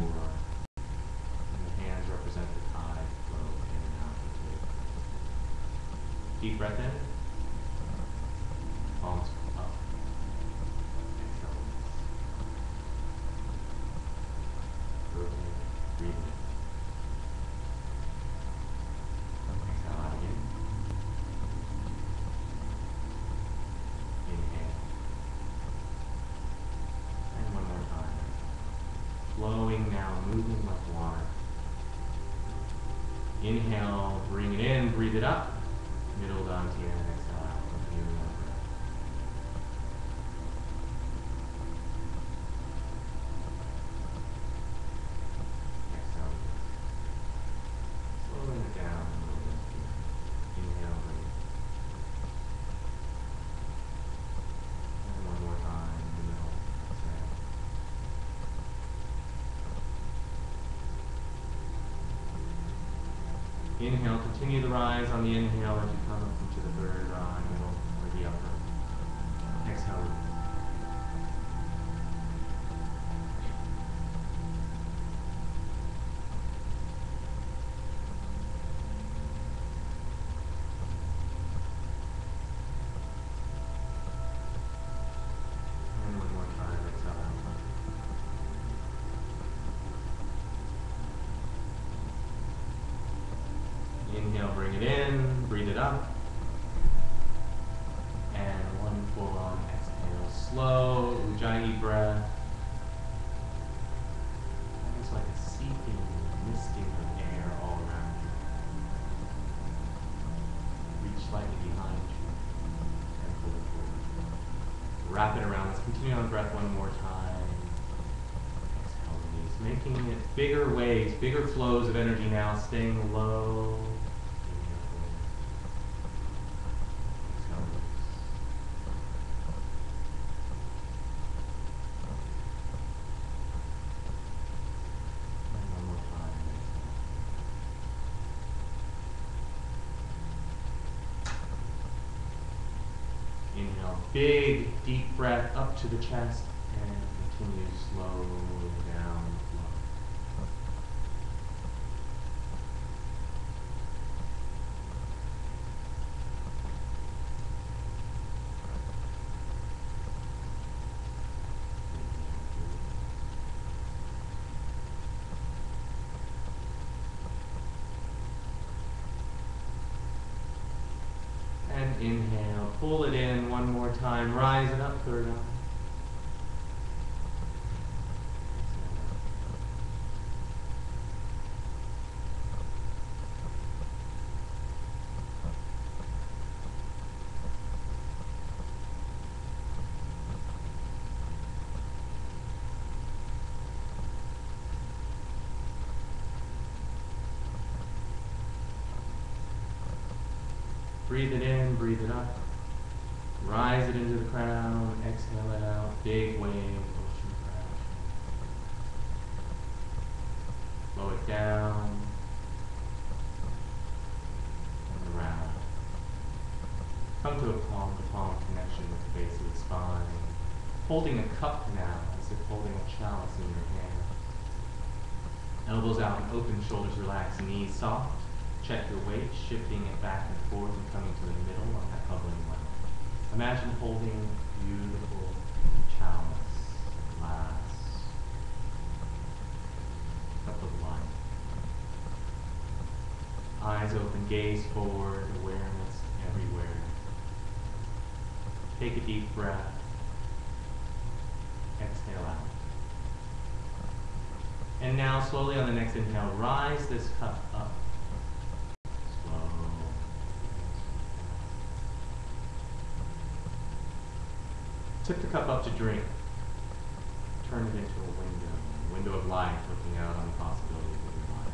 and the hands represent the tide flow in and out into it. Deep breath in. Inhale, bring it in, breathe it up. Middle dantian, exhale out. Continuing that breath. Exhale. Slowing it down a little bit here. Inhale, breathe. And one more time in the middle. Exhale. Inhale, continue the rise on the inhale as you come up into the third eye, middle, or the upper. Exhale. And one more time, exhale out. Inhale, bring it in, breathe it up. And one full on exhale. Slow, Ujjayi breath. It's like a seeping, misting of air all around you. Reach slightly behind you and pull it forward. Wrap it around. Let's continue on breath one more time. Exhale, release. Making it bigger waves, bigger flows of energy now, staying low. Inhale, big, deep breath up to the chest and continue slowly down the flow. And inhale, pull it in one more time, rise it up, third eye. Breathe it in, breathe it up. Rise it into the crown, exhale it out. Big wave, ocean crash. Slow it down. And around. Come to a palm-to-palm connection with the base of the spine. Holding a cup now, as if holding a chalice in your hand. Elbows out and open, shoulders relaxed, knees soft. Check your weight, shifting it back and forth and coming to the middle on that bubbling well. Imagine holding a beautiful chalice, glass, cup of light. Eyes open, gaze forward, awareness everywhere. Take a deep breath. Exhale out. And now, slowly on the next inhale, rise this cup up. Tip the cup up to drink. Turn it into a window of light looking out on the possibilities of your life.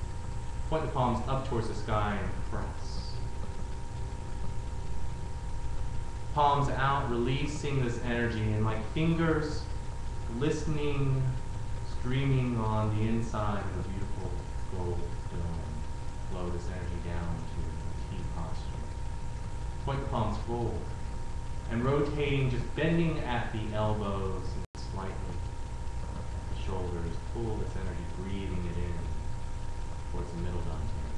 Point the palms up towards the sky and press. Palms out, releasing this energy, and like fingers listening, streaming on the inside of a beautiful gold dome. Flow this energy down to the T posture. Point the palms forward. And rotating, just bending at the elbows and slightly at the shoulders. Pull this energy, breathing it in towards the middle dantian.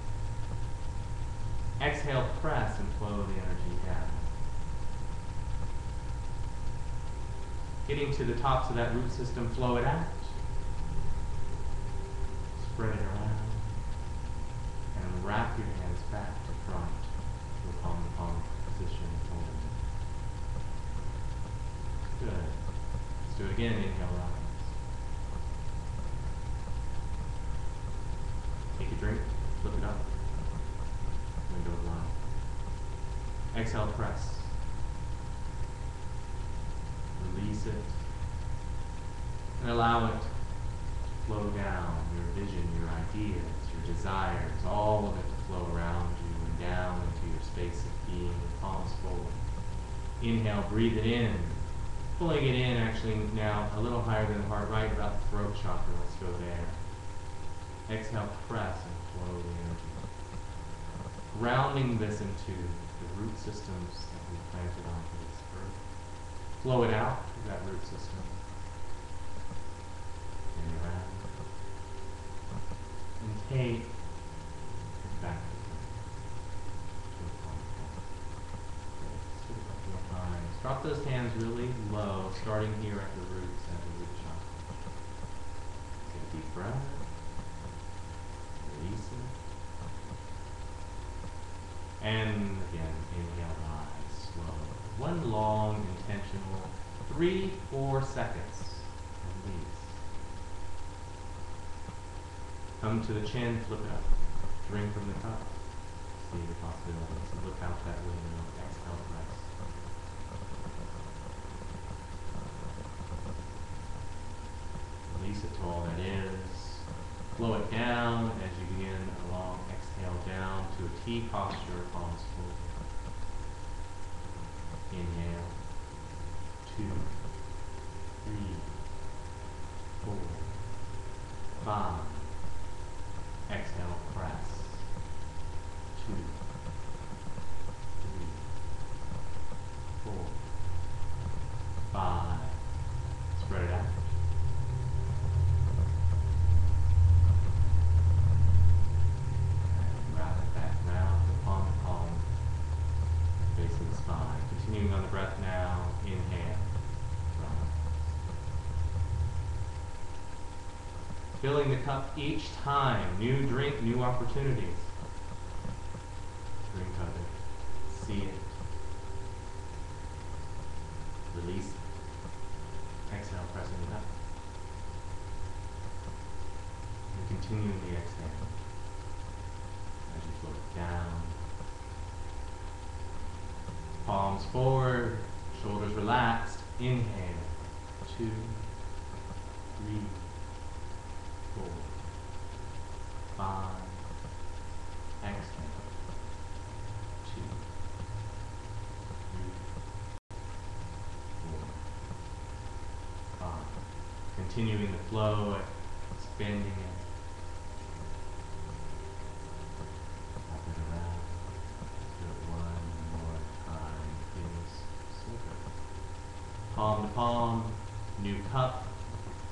Exhale, press and flow the energy down. Getting to the tops of that root system, flow it out. Spread it around. And wrap your hands back to front to a palm-to-palm position. Good. Let's do it again. Inhale, rise. Take a drink, flip it up. Exhale, press. Release it. And allow it to flow down, your vision, your ideas, your desires, all of it to flow around you and down into your space of being, palms forward. Inhale, breathe it in. Pulling it in actually now a little higher than the heart, right about the throat chakra. Let's go there. Exhale, press and flow the energy. Grounding this into the root systems that we planted onto this earth. Flow it out through that root system. And around. And take it back to the palm. Just do a couple more times. Drop those hands really low, starting here at the roots, at the root chakra. Take a deep breath. Release it. And again, inhale, rise, slow. One long, intentional, 3-4 seconds release. Come to the chin, flip it up. Drink from the cup. See the possibilities. Look out that window. Exhale, press. Release it to all that is. Flow it down as you begin a long exhale down to a T posture, palms forward. Inhale. 2, 3, 4, 5. Exhale, press. 2, 3, 4, 5. Spread it out. And wrap it back round to palm to palm, facing the spine. Continuing on the breath now. Inhale. Rise. Filling the cup each time. New drink, new opportunities. Drink of it. See it. Release it. Exhale, pressing it up. And continually exhale as you float it down. Palms forward, shoulders relaxed. Inhale. 2, 3, 4, 5. Exhale. 2, 3, 4, 5. Continuing the flow, expanding it. Up and around. Do it one more time. Feels so good. Palm to palm, new cup.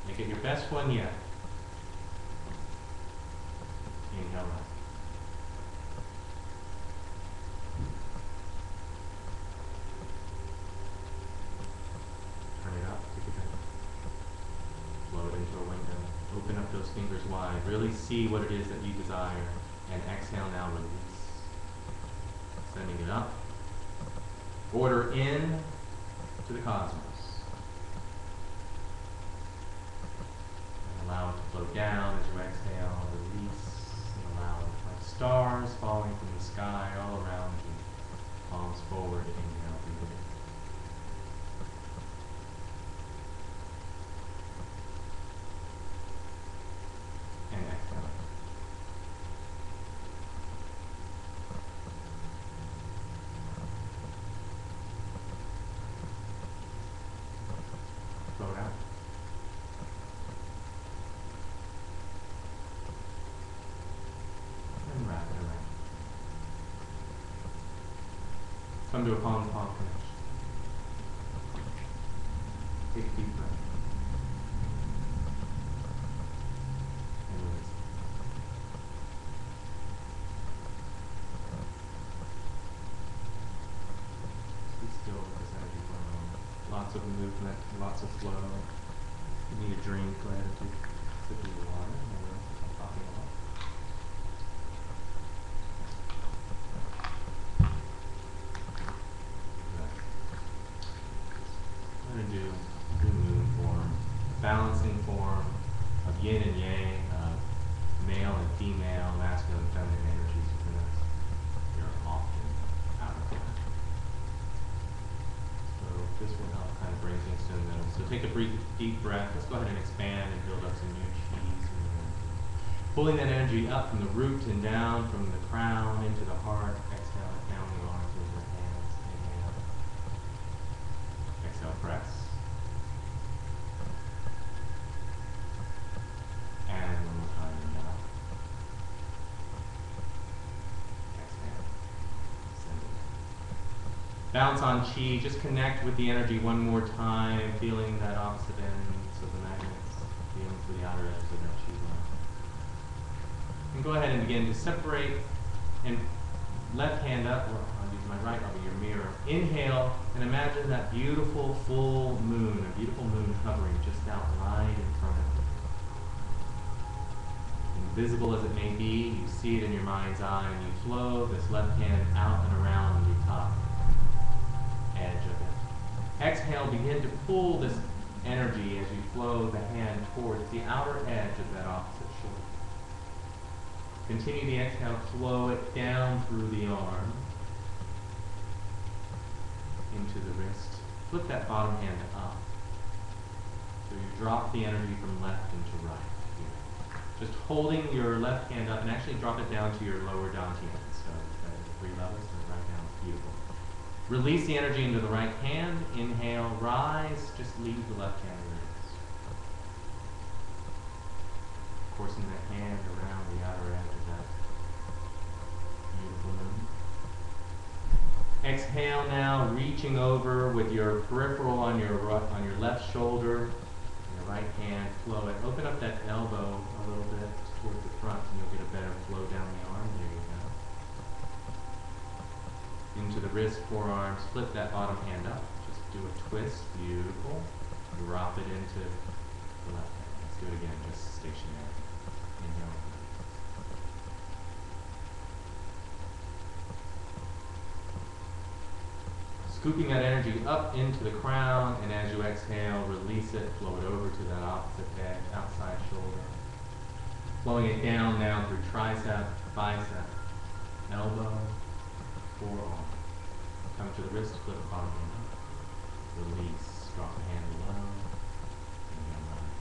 Make it your best one yet. Inhale, rise. Turn it up, take it down. Flow it into a window. Open up those fingers wide. Really see what it is that you desire. And exhale now, release. Sending it up. Order in to the cosmos. And allow it to flow down as you exhale. Release. And allow it like stars falling from the sky all around you. Palms forward. Inhale, breathe in. And exhale. Float out. And wrap it around. Come to a palm-to-palm connection. Take a deep breath. And release. Be still with this energy flowing. Lots of movement, lots of flow. If you need a drink, go ahead and take a sip of your water. Maybe else some coffee or water. I'm going to do moon form, balancing form of yin and yang, of male and female, masculine and feminine energies within us. We are often out of line. This will help kind of bring things to the middle. So take a deep breath. Let's go ahead and expand and build up some new cheese. Pulling that energy up from the root and down, from the crown into the heart. Exhale it down the arms into the hands. Inhale. Exhale, press. And one more time, inhale. Exhale. Send it. Bounce on chi. Just connect with the energy one more time, feeling that opposite ends of the magnets, feeling through the outer edges of that chi line. And go ahead and begin to separate, and left hand up, or I'll use my right, I'll be your mirror. Inhale, and imagine that beautiful full moon, a beautiful moon hovering just out right in front of you. Invisible as it may be, you see it in your mind's eye, and you flow this left hand out and around the top edge of it. Exhale, begin to pull this energy as you flow the hand towards the outer edge of that opposite shoulder. Continue the exhale, flow it down through the arm, into the wrist. Flip that bottom hand up. So you drop the energy from left into right here. Just holding your left hand up, and actually drop it down to your lower dantian. So the 3 levels, and right down, beautiful. Release the energy into the right hand. Inhale, rise, just leave the left hand release. Forcing that hand around the outer edge of that beautiful moon. Exhale now, reaching over with your peripheral on your left shoulder, and your right hand, flow it. Open up that elbow a little bit towards the front, and you'll get a better flow down the arm. There you go. Into the wrist, forearms, flip that bottom hand up. Just do a twist, beautiful. Drop it into the left hand. Let's do it again, just stationary. Inhale. Scooping that energy up into the crown, and as you exhale, release it, flow it over to that opposite edge, outside shoulder. Flowing it down now through tricep, bicep, elbow, forearm. Come to the wrist, flip the bottom hand up. Release, drop the hand below. Inhale, rise.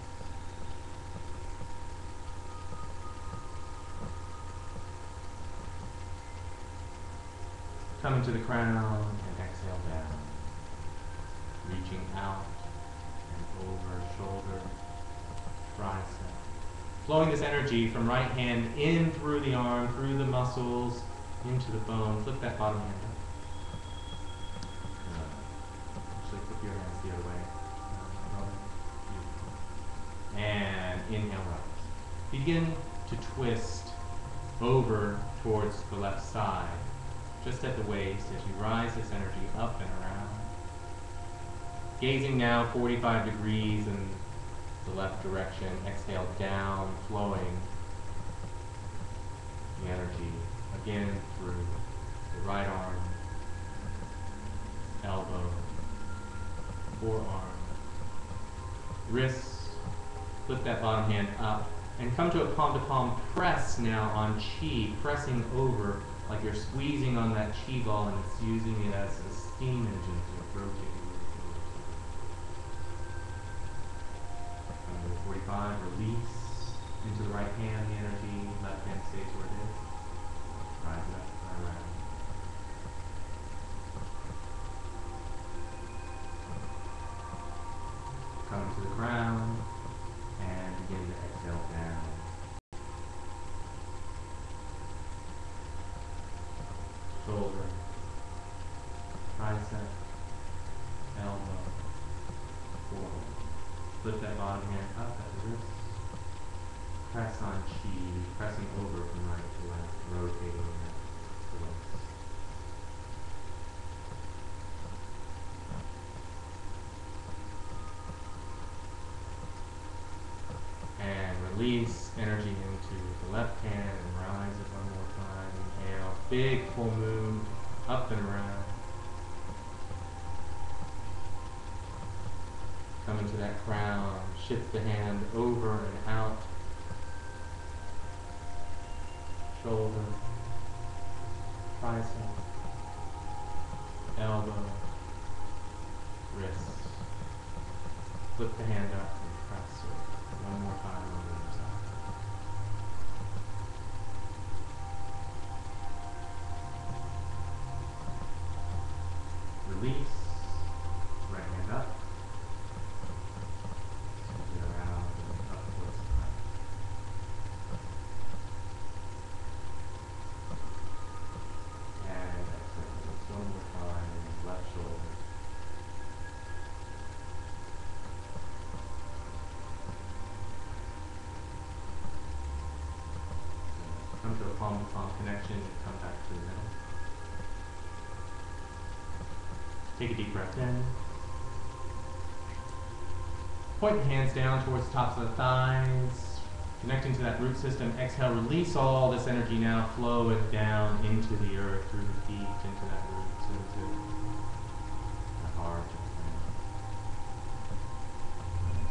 Coming to the crown and exhale down. Reaching out and over shoulder, tricep. Flowing this energy from right hand in through the arm, through the muscles, into the bone. Flip that bottom hand up. Actually, flip your hands the other way. And inhale, rise. Begin to twist over towards the left side, just at the waist, as you rise this energy up and around. Gazing now 45 degrees in the left direction. Exhale down, flowing the energy again through the right arm, elbow, forearm, wrists. Flip that bottom hand up and come to a palm-to-palm press now on chi, pressing over like you're squeezing on that chi ball, and it's using it as a steam engine to rotate. 45, release into the right hand, the energy, left hand stays where it is. Rise up, around. Come to the ground and begin to exhale down. Shoulder, tricep, elbow, forearm. Flip that bottom hand up at the wrist. Press on chi, pressing over from right to left, rotating that to the waist. And release energy into the left hand and rise it one more time. Inhale, big full moon, up and around. Come into that crown, shift the hand over and out. Shoulder, tricep, elbow, wrist. Flip the hand up and press it. One more time on the other side. Release. Right hand up. Swing it around and up towards the front. And exhale. Just one more time. Left shoulder. Come to a palm-to-palm connection and come back to the middle. Take a deep breath in. Point the hands down towards the tops of the thighs, connecting to that root system. Exhale, release all this energy now, flow it down into the earth, through the feet, into that roots, into the heart,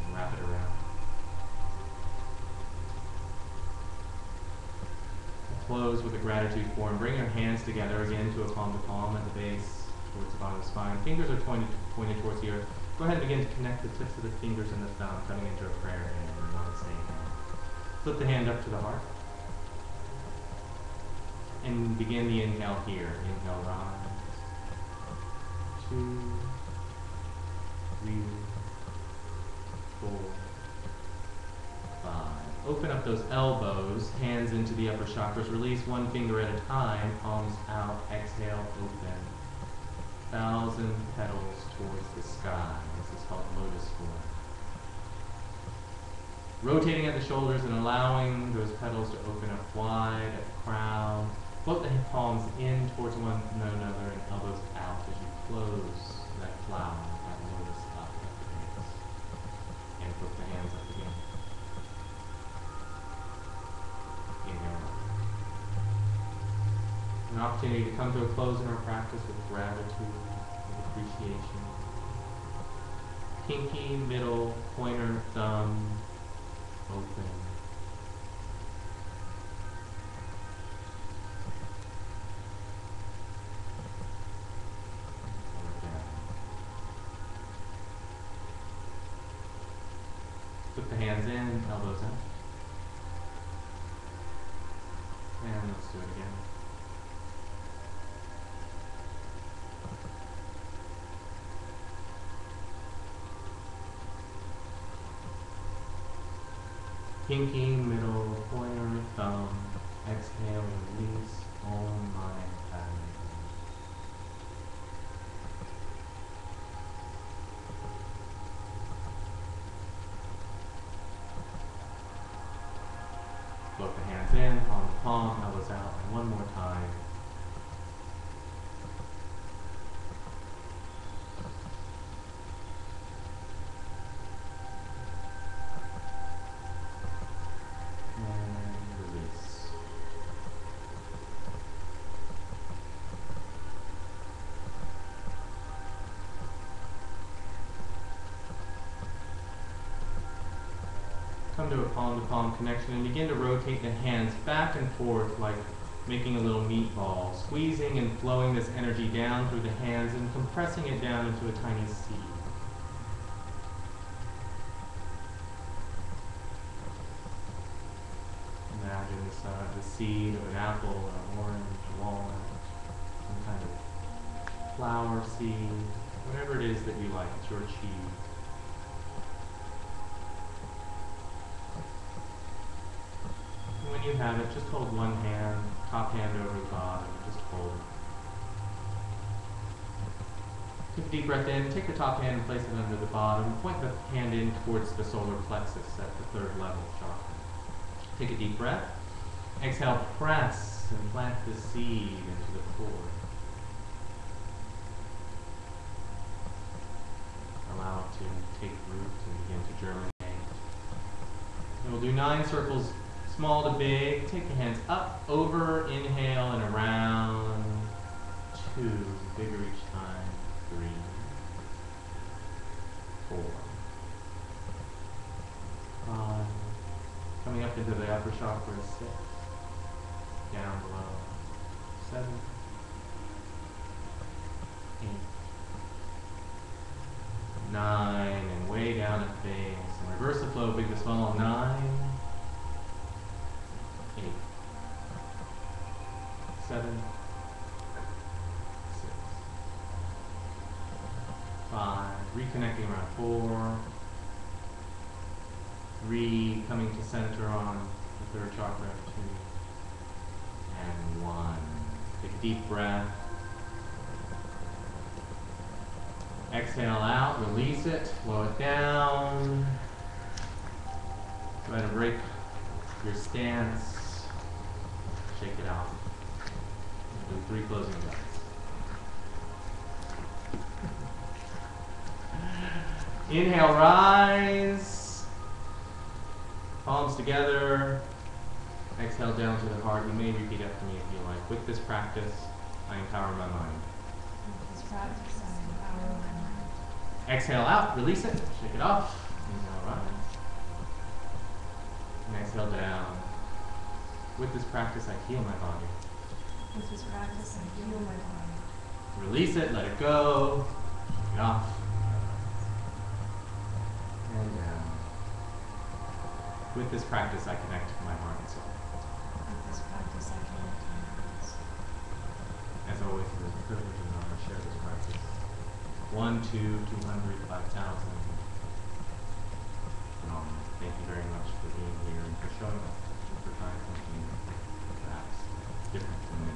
and wrap it around. Close with a gratitude form. Bring your hands together again to a palm to palm at the base, towards the bottom of the spine. Fingers are pointed towards the earth. Go ahead and begin to connect the tips of the fingers and the thumb, coming into a prayer hand and namaste hand. Flip the hand up to the heart. And begin the inhale here. Inhale, rise. 2, 3, 4, 5. Open up those elbows, hands into the upper chakras. Release one finger at a time, palms out. Exhale, open. 1,000 petals towards the sky. This is called lotus form. Rotating at the shoulders and allowing those petals to open up wide at the crown. Float the palms in towards one another and elbows out as you close that flower, that lotus up at the base. And put the hands up again. Inhale. An opportunity to come to a close in our practice with gratitude, with appreciation. Pinky, middle, pointer, thumb, open. Put the hands in, elbows up. And let's do it again. Pinky, middle, pointer, thumb. Exhale, release. Om Mani Padme. Float the hands in, palm to palm, elbows out, and one more time. And release. Come to a palm-to-palm connection and begin to rotate the hands back and forth like making a little meatball, squeezing and flowing this energy down through the hands and compressing it down into a tiny seed. Imagine the seed of an apple, an orange, a walnut, some kind of flower seed, whatever it is that you like, it's your chi. When you have it, just hold one hand, top hand over the bottom, just hold it. Take a deep breath in, take the top hand and place it under the bottom, point the hand in towards the solar plexus at the third level chakra. Take a deep breath, exhale, press and plant the seed into the core. Allow it to take root and begin to germinate. And we'll do 9 circles, small to big. Take the hands up, over, inhale, and around. 2, bigger each time. 3, 4, 5. Coming up into the upper chakra, 6. Down below, 7, 8, 9, and way down at the base. And reverse the flow, big to small. 9, 8, 7, 6, 5. Reconnecting around 4. 3, coming to center on the third chakra. 2, and 1. Take a deep breath. Exhale out, release it, slow it down. Go ahead and break your stance. Shake it out. Do 3 closing breaths. Inhale, rise. Palms together. Exhale down to the heart. You may repeat after me if you like. With this practice, I empower my mind. This practice, I empower my mind. Exhale out, release it, shake it off. Inhale, rise. And exhale down. With this practice, I heal my body. With this practice, I heal my body. Release it, let it go. Shake it off. And down. With this practice, I connect to my heart and soul. With this practice, I connect to my heart and soul. As always, it is a privilege and honor to share this practice. 1, 2, 200, 5,000. Thank you very much for being here and for showing up and for trying something perhaps different from me.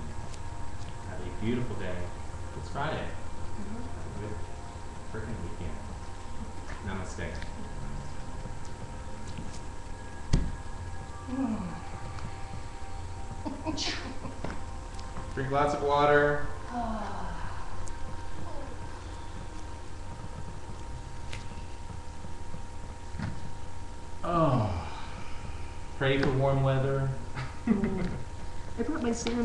Have a beautiful day. It's Friday. Have a good freaking weekend. Namaste. Drink lots of water. Oh. Pray for warm weather. I brought my sand.